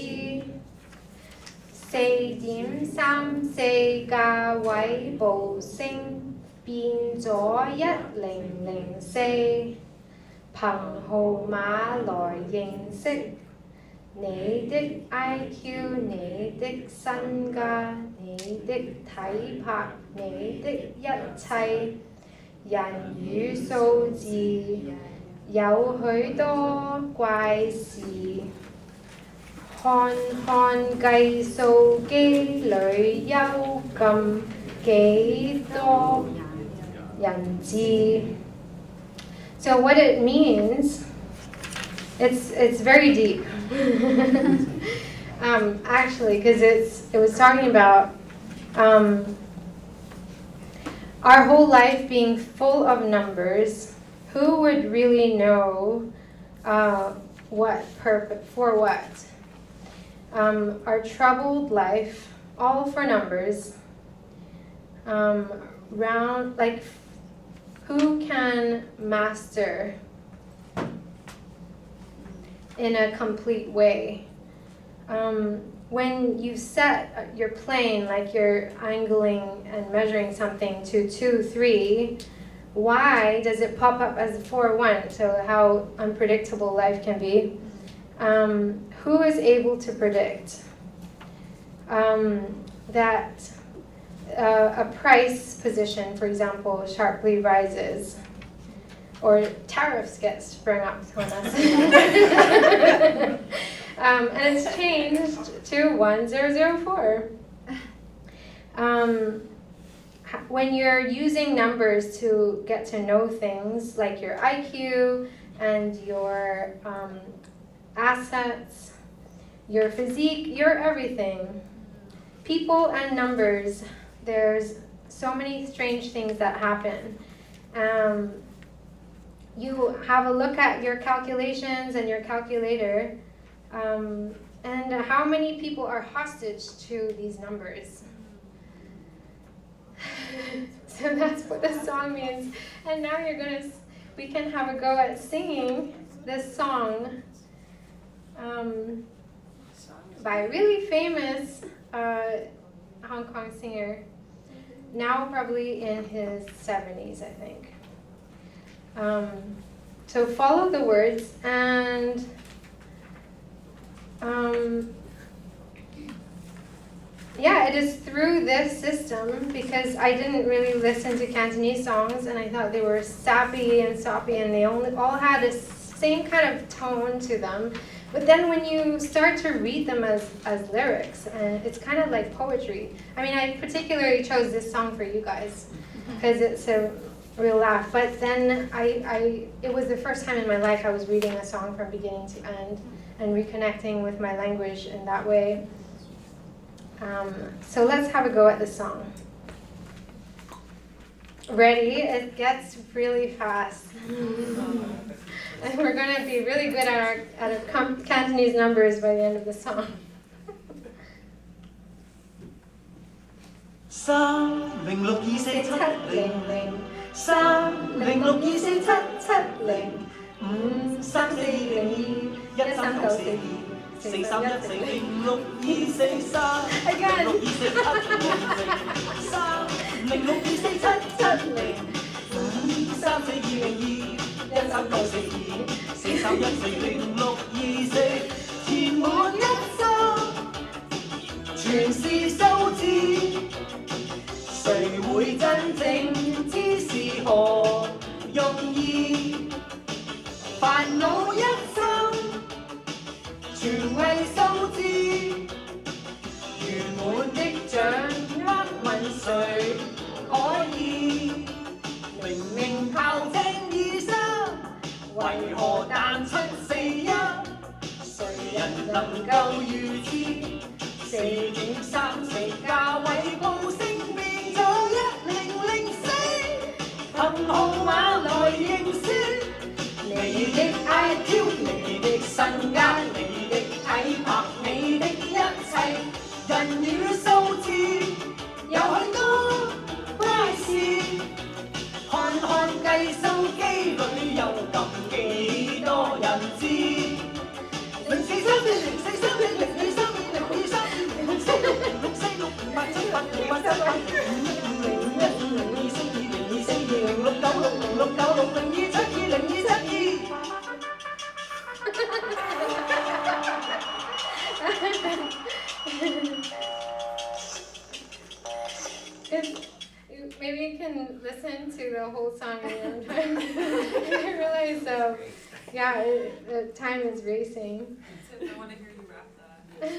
？4.34價位步聲變咗1004。憑號碼來認識你的 IQ、你的身家、你的體魄、你的一切。人與數字有許多怪事，看看計數機裏幽禁幾多人質。So what it means, it's very deep. Actually, because it was talking about our whole life being full of numbers. Who would really know what purpose for what? Our troubled life, all for numbers. Who can master in a complete way? When you set your plane, like you're angling and measuring something to 2, 3, why does it pop up as 4, 1? So how unpredictable life can be. Who is able to predict that a price position, for example, sharply rises, or tariffs get sprung up on us, and it's changed to 1004. When you're using numbers to get to know things like your IQ and your assets, your physique, your everything, people and numbers, there's so many strange things that happen. You have a look at your calculations and your calculator, and how many people are hostage to these numbers. So that's what this song means. And now we can have a go at singing this song by a really famous Hong Kong singer, now probably in his 70s, I think. So follow the words, and yeah, it is through this system, because I didn't really listen to Cantonese songs, and I thought they were sappy and soppy, and they all had the same kind of tone to them. But then when you start to read them as lyrics, and it's kind of like poetry. I mean, I particularly chose this song for you guys, because it's a real laugh. But then it was the first time in my life I was reading a song from beginning to end, and reconnecting with my language in that way. So let's have a go at the song. Ready? It gets really fast. And we're going to be really good at our Cantonese numbers by the end of the song. 3062440 3062440 53402 13942 Again. 填滿一生，全是數字，誰會真正知是何用意？煩惱。權位數字，圓滿的掌握問誰可以？明明炮正23，為何彈出41？誰人能夠預知4.34價位報升變咗1004？憑號碼來認輸，你的 IQ， 你的身家，你的體魄，你的一切，人與數字有許多怪事。看看計數機裏有咁幾多人知Maybe you can listen to the whole song in one time. I realize, yeah, the time is racing. I want to hear you rap that.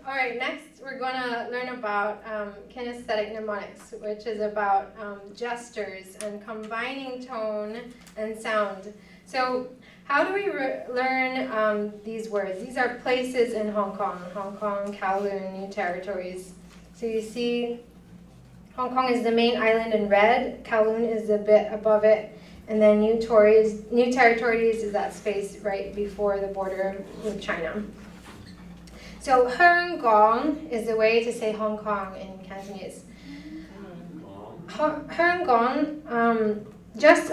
All right, next we're going to learn about kinesthetic mnemonics, which is about gestures and combining tone and sound. So how do we learn these words? These are places in Hong Kong, Kowloon, New Territories. So you see Hong Kong is the main island in red, Kowloon is a bit above it, and then New Territories is that space right before the border with China. So Hong Kong is the way to say Hong Kong in Cantonese. Hong Kong, just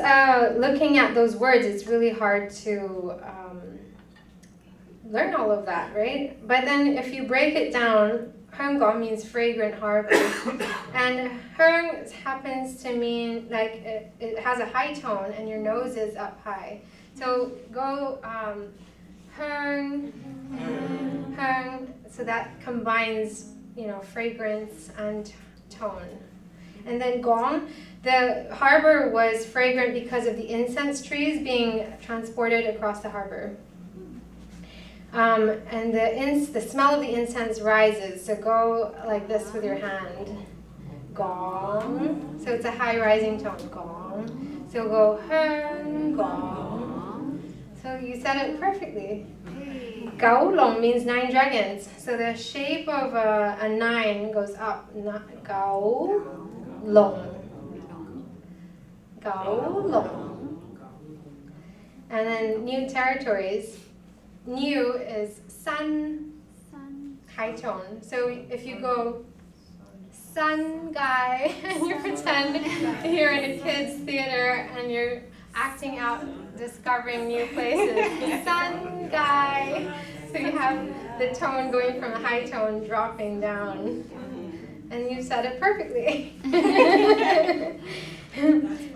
looking at those words, it's really hard to learn all of that, right? But then if you break it down, Hong Kong means fragrant harbor, and Hong happens to mean like it has a high tone and your nose is up high. So go Hong, so that combines, you know, fragrance and tone. And then Gong, the harbor was fragrant because of the incense trees being transported across the harbor. And the smell of the incense rises, so go like this with your hand. Gong. So it's a high rising tone. Gong. So go Hong Gong. So you said it perfectly. Gao Long means 9 dragons. So the shape of a 9 goes up. Gao Long. Gao Long. And then New Territories. New is sun, high tone. So if you go sun guy and you pretend you're in a kids theater and you're acting out, discovering new places. Sun guy. So you have the tone going from a high tone dropping down. And you said it perfectly.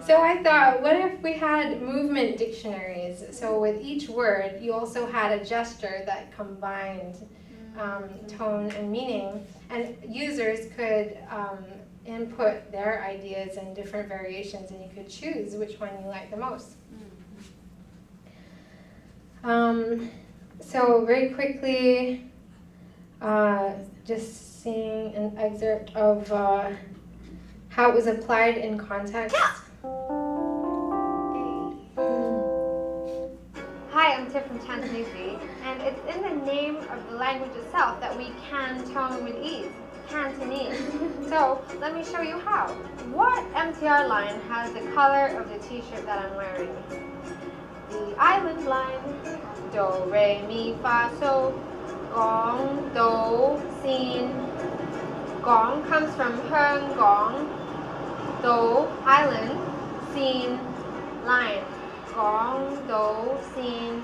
So I thought, what if we had movement dictionaries? So with each word, you also had a gesture that combined tone and meaning. And users could input their ideas and different variations, and you could choose which one you like the most. So very quickly, just seeing an excerpt of how it was applied in context. Hi, I'm Tiff from Chantoneasy, and it's in the name of the language itself that we can tone with ease, Cantonese. So let me show you how. What MTR line has the color of the t-shirt that I'm wearing? The island line. Do, re, mi, fa, so. Gong, do, sin. Gong comes from Hong Gong. Do, island. Sin, line. Gong, do, sin,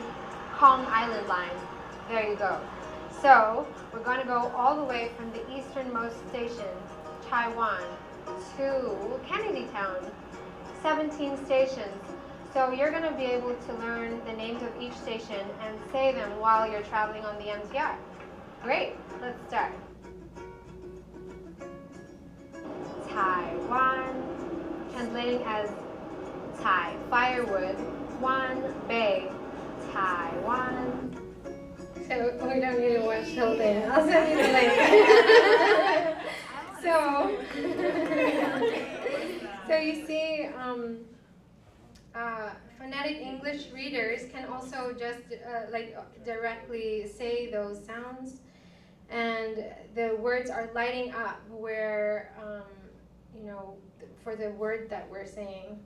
Hong Island line. There you go. So we're going to go all the way from the easternmost station, Taiwan, to Kennedy Town. 17 stations. So you're going to be able to learn the names of each station and say them while you're traveling on the MTR. Great. Let's start. Taiwan, translating as Thai, firewood, Wan, bay, Taiwan. So we don't need to watch the whole thing. I'll send you the link. So you see, phonetic English readers can also just like directly say those sounds, and the words are lighting up where you know, for the word that we're saying.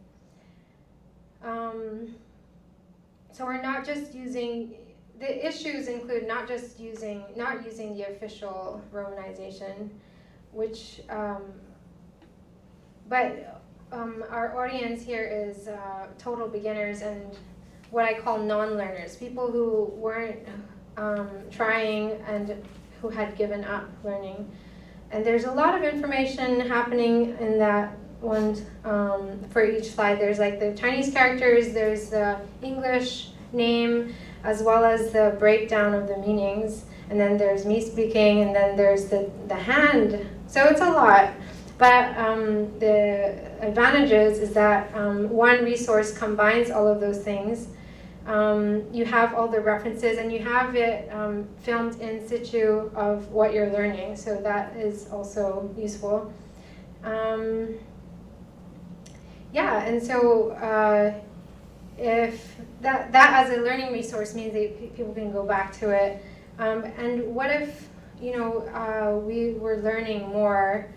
So we're not just using, the issues include not using the official romanization, which but our audience here is total beginners and what I call non-learners, people who weren't trying and who had given up learning. And there's a lot of information happening in that one for each slide. There's like the Chinese characters, there's the English name, as well as the breakdown of the meanings. And then there's me speaking, and then there's the hand. So it's a lot. But the advantages is that one resource combines all of those things. You have all the references, and you have it filmed in situ of what you're learning, so that is also useful. Yeah, and so if that as a learning resource means that people can go back to it. And what if, you know, we were learning more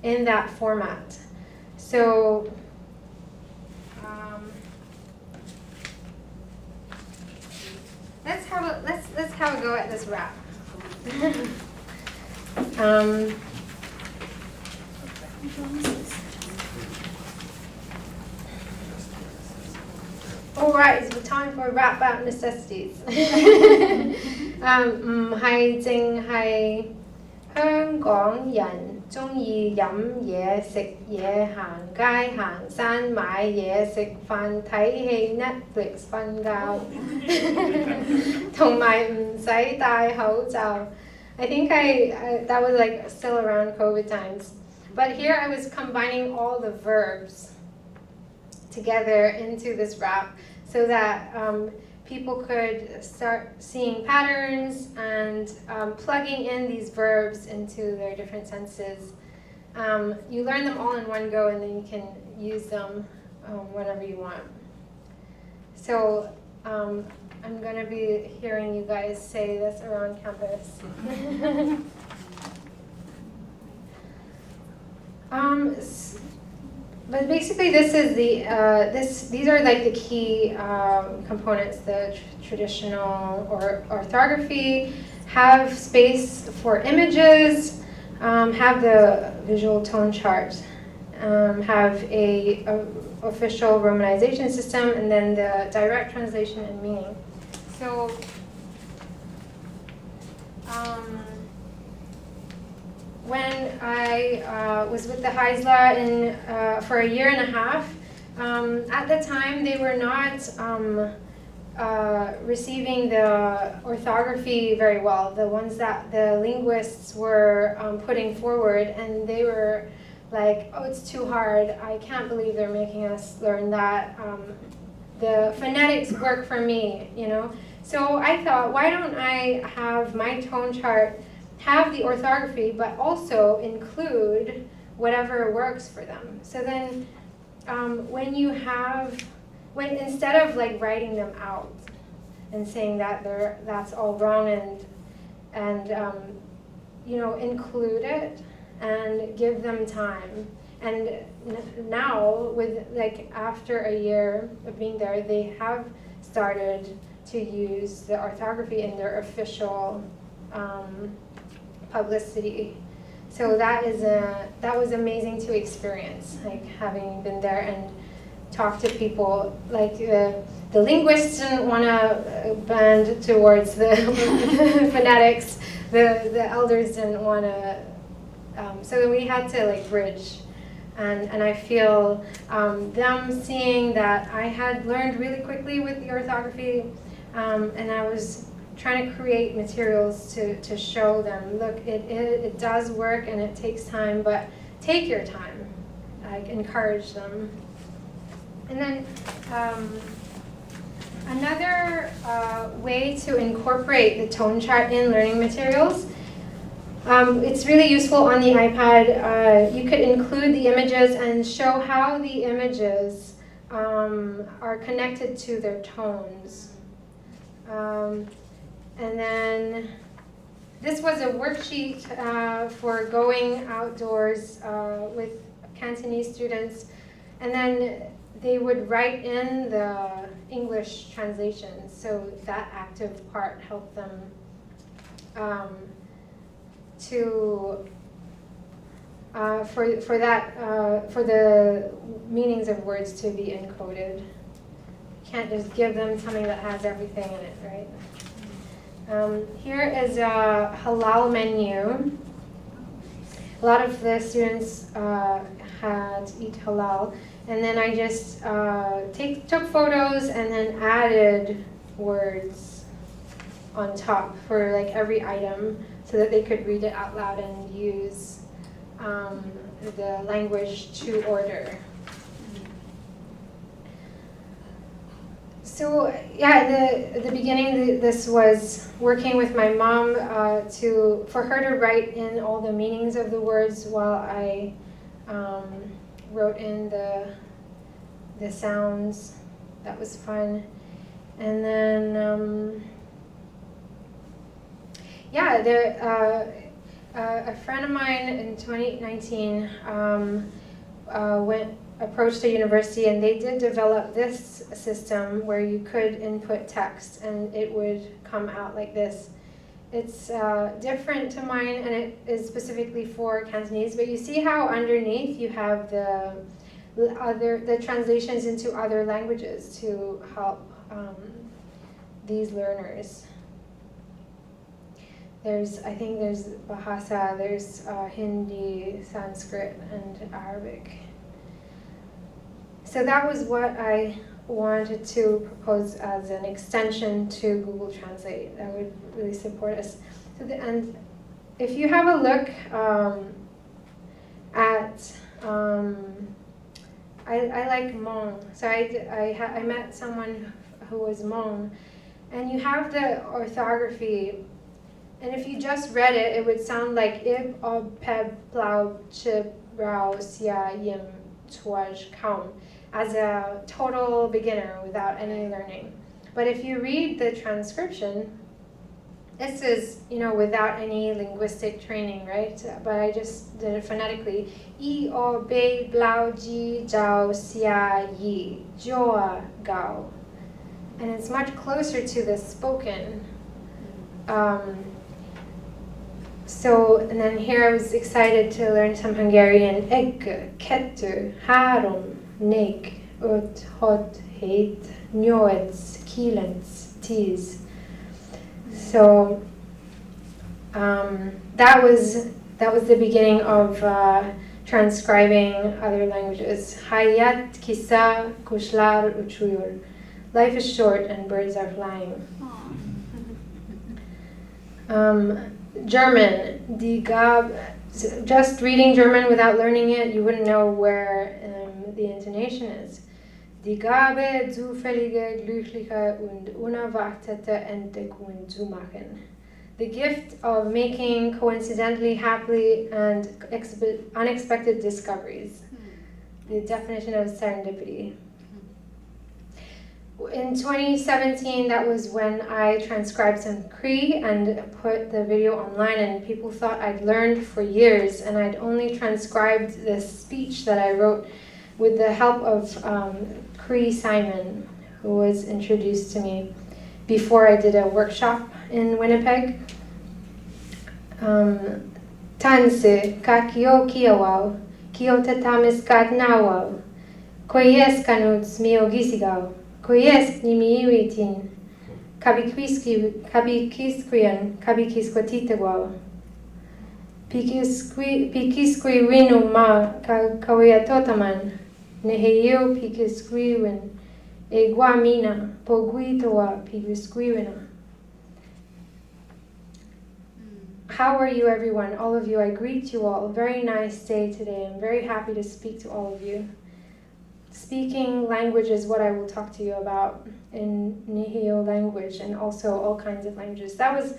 in that format? So let's have a go at this rap. All right, it's time for a rap about necessities. 唔係淨係香港人鍾意飲嘢、食嘢、行街、行山、買嘢、食飯、睇戲、Netflix、瞓覺，同埋唔使戴口罩。I think that was like still around COVID times. But here I was combining all the verbs together into this rap so that people could start seeing patterns and plugging in these verbs into their different senses. You learn them all in one go, and then you can use them whenever you want. So I'm going to be hearing you guys say this around campus. But basically, this is the these are like the key components. The traditional orthography, have space for images, have the visual tone chart, have a official romanization system, and then the direct translation and meaning. So. When I was with the Heisler for a year and a half, at the time they were not receiving the orthography very well, the ones that the linguists were putting forward, and they were like, oh, it's too hard, I can't believe they're making us learn that. The phonetics work for me, you know? So I thought, why don't I have my tone chart have the orthography, but also include whatever works for them. So then when instead of like writing them out and saying that that's all wrong and you know, include it and give them time. And now, with like after a year of being there, they have started to use the orthography in their official publicity. So that was amazing to experience, like having been there and talk to people. Like the linguists didn't want to bend towards the phonetics. The elders didn't want to. So we had to like bridge, and I feel them seeing that I had learned really quickly with the orthography, and I was trying to create materials to show them, look, it does work and it takes time, but take your time, like encourage them. And then Another way to incorporate the tone chart in learning materials, it's really useful on the iPad. You could include the images and show how the images are connected to their tones. And then this was a worksheet for going outdoors with Cantonese students, and then they would write in the English translations, so that active part helped them for the meanings of words to be encoded. You can't just give them something that has everything in it, right? Here is a halal menu. A lot of the students had eat halal, and then I just took photos and then added words on top for like every item so that they could read it out loud and use the language to order. So yeah, at the beginning, this was working with my mom for her to write in all the meanings of the words while I wrote in the sounds. That was fun. And then a friend of mine in 2019 approached a university, and they did develop this system where you could input text and it would come out like this. It's different to mine, and it is specifically for Cantonese, but you see how underneath you have the translations into other languages to help these learners. I think there's Bahasa, there's Hindi, Sanskrit, and Arabic. So that was what I wanted to propose as an extension to Google Translate that would really support us. And if you have a look at, I like Hmong. So I met someone who was Hmong, and you have the orthography. And if you just read it, it would sound like ib, ob, peb, plow, chip, row, sia, yim, twaj, kaum, as a total beginner without any learning. But if you read the transcription, this is, without any linguistic training, right? But I just did it phonetically. I, o, be, blau, ji, jiao, sia, yi, joa, gao. And it's much closer to the spoken. And then here I was excited to learn some Hungarian. Egg, kettő, három, négy, öt, hat, hét, nyolc, kilenc, tíz. So that was the beginning of transcribing other languages. Hayat, kisa, kushlar, uchuyur. Life is short and birds are flying. German, die Gab, just reading German without learning it, you wouldn't know where the intonation is. Die Gabe, zufällige, glückliche und unerwartete Entdeckungen zu machen. The gift of making coincidentally, happily, and unexpected discoveries. The definition of serendipity. In 2017, that was when I transcribed some Cree and put the video online, and people thought I'd learned for years, and I'd only transcribed this speech that I wrote with the help of Cree Simon, who was introduced to me before I did a workshop in Winnipeg. Tanse, kakio kiawau, kio tatamis katnawau, koyes kanuts miogisigaw. Koyes nimiiwitin, kabikiskrian, kabikiskotitewau. Pikiskri winu ma kawiyatotaman, neheyeo pikiskriwin, eguamina, poguitoa pikiskriwina. How are you, everyone? All of you, I greet you all. Very nice day today. I'm very happy to speak to all of you. speaking language is what I will talk to you about in Nihio language and also all kinds of languages. That was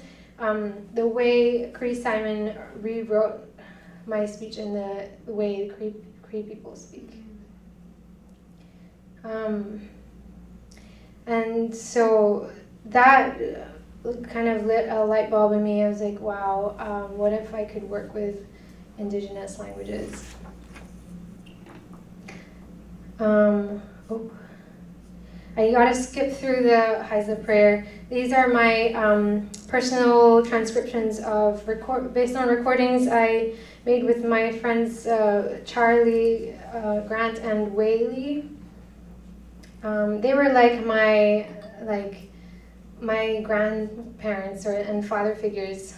the way Cree Simon rewrote my speech in the way Cree people speak. And so that kind of lit a light bulb in me. I was like, wow, what if I could work with Indigenous languages? I gotta skip through the Haisa prayer. These are my personal transcriptions of based on recordings I made with my friends Charlie, Grant, and Whaley. They were like my grandparents and father figures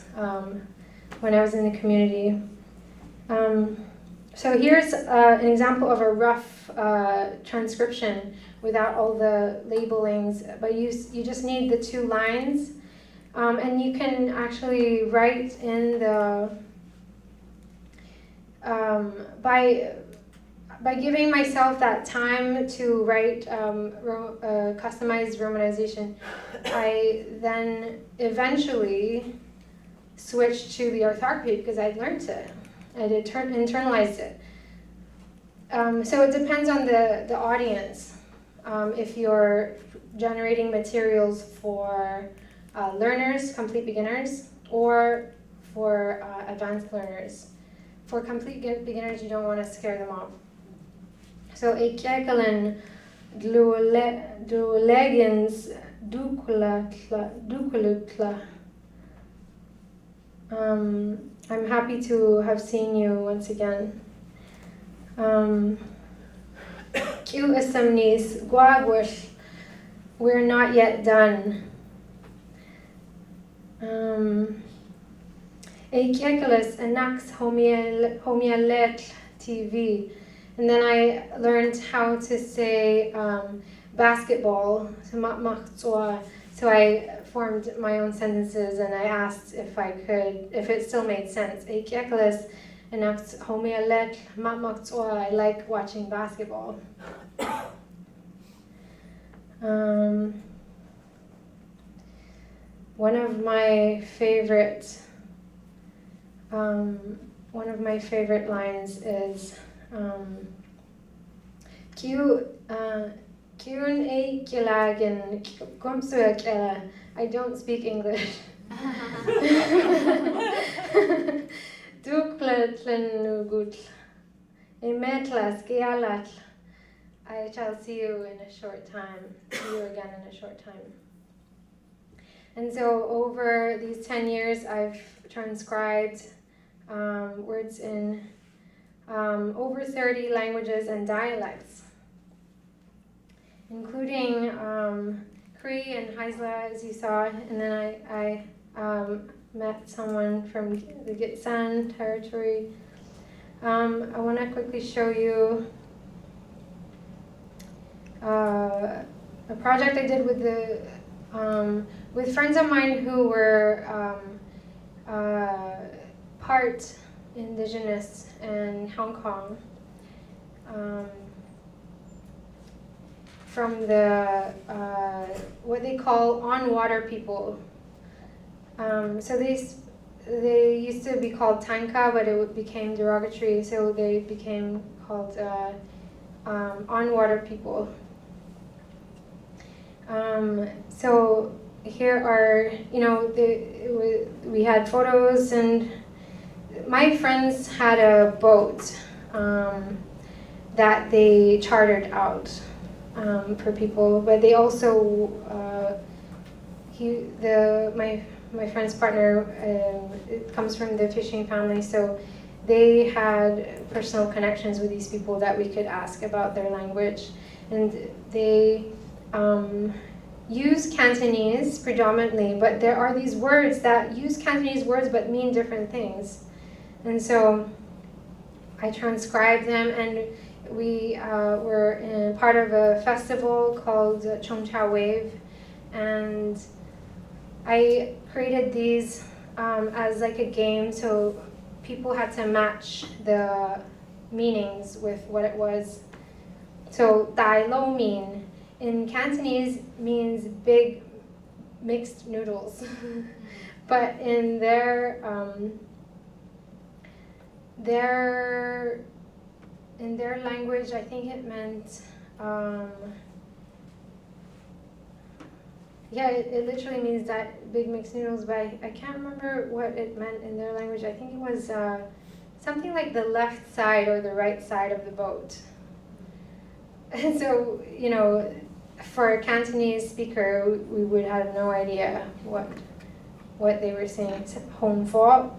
when I was in the community. So here's an example of a rough transcription without all the labelings, but you just need the 2 lines, and you can actually write in the by giving myself that time to write customized romanization. I then eventually switched to the orthography because I'd learned it. I'd internalized it. So it depends on the audience. If you're generating materials for learners, complete beginners, or for advanced learners. For complete beginners, you don't want to scare them off. So ekekelen dlulegins dukulutla. I'm happy to have seen you once again. Q asamnis guagwash. We're not yet done. Ekekalis anax homialet TV. And then I learned how to say basketball. So I formed my own sentences and I asked if it still made sense. I like watching basketball. One of my favorite lines is I don't speak English. I shall see you in a short time. See you again in a short time. And so over these 10 years, I've transcribed words in over 30 languages and dialects, including Cree and Haisla, as you saw, and then I met someone from the Gitsan territory. I want to quickly show you a project I did with friends of mine who were part Indigenous in Hong Kong, from the what they call on-water people. So they used to be called Tanka, but it became derogatory, so they became called on-water people. So here are, we had photos, and my friends had a boat that they chartered out for people, but they also, my friend's partner it comes from the fishing family, so they had personal connections with these people that we could ask about their language, and they use Cantonese predominantly, but there are these words that use Cantonese words but mean different things. And so I transcribed them, and we were part of a festival called Chongcha Wave, and I created these as like a game, so people had to match the meanings with what it was. So Dai Lo Min in Cantonese means big mixed noodles. But in their language, I think it meant, yeah, it literally means that big mixed noodles, but I can't remember what it meant in their language. I think it was something like the left side or the right side of the boat. And so, you know, for a Cantonese speaker, we would have no idea what they were saying. Home for,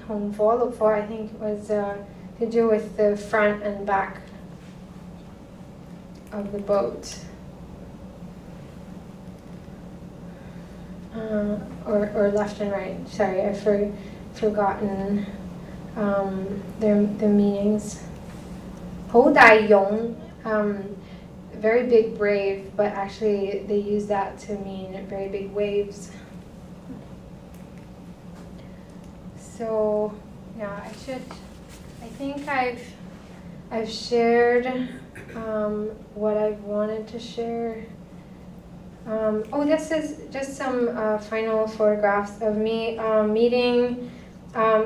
look for, I think was to do with the front and back of the boat. Or left and right. Sorry, I've forgotten the meanings. Ho Dai Yong, very big brave, but actually they use that to mean very big waves. So yeah, I think I've shared what I've wanted to share. Oh, this is just some final photographs of me meeting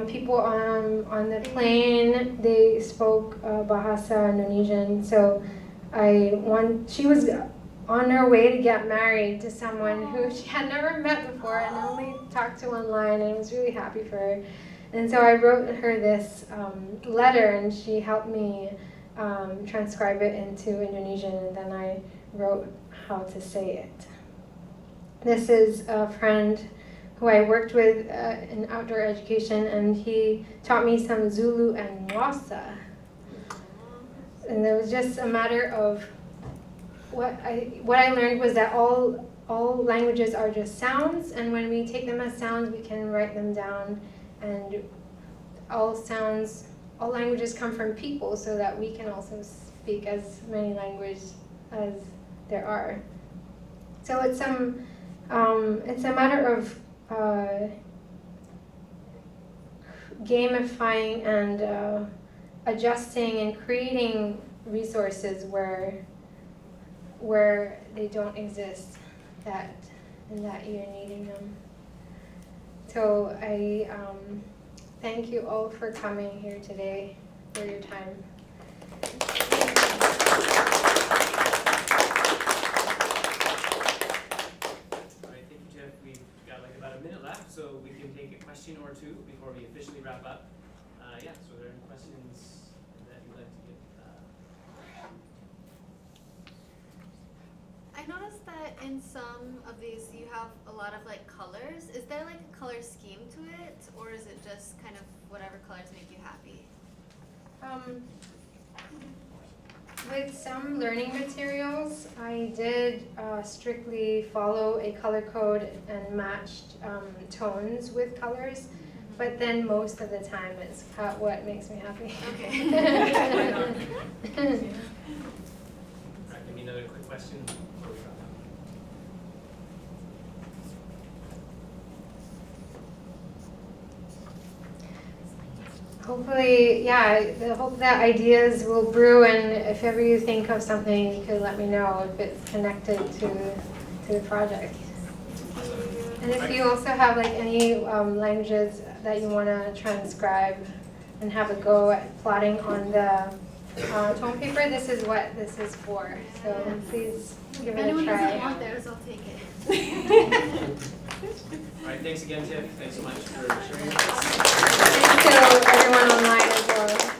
people on the plane. They spoke Bahasa Indonesian, so she was on her way to get married to someone who she had never met before and only talked to online, and I was really happy for her. And so I wrote her this letter, and she helped me transcribe it into Indonesian, and then I wrote how to say it. This is a friend who I worked with in outdoor education, and he taught me some Zulu and Nwasa. And it was just a matter of what I learned was that all languages are just sounds, and when we take them as sounds, we can write them down. And all languages come from people, so that we can also speak as many languages as there are. So it's a matter of gamifying and adjusting and creating resources where they don't exist and that you're needing them. So I thank you all for coming here today, for your time. So we can take a question or two before we officially wrap up. Yeah, so are there any questions that you'd like to give? I noticed that in some of these you have a lot of like colors. Is there like a color scheme to it, or is it just kind of whatever colors make you happy? With some learning materials, I did strictly follow a color code and matched tones with colors, but then most of the time it's what makes me happy. Okay. Give me another quick question before we wrap up. Hopefully, yeah, I hope that ideas will brew, and if ever you think of something, you could let me know if it's connected to the project. And if you also have like any languages that you want to transcribe and have a go at plotting on the tone paper, this is what this is for. So please give it a try. If anyone doesn't want theirs, I'll take it. All right, thanks again, Tiff. Thanks so much for sharing. Thanks to everyone online as well.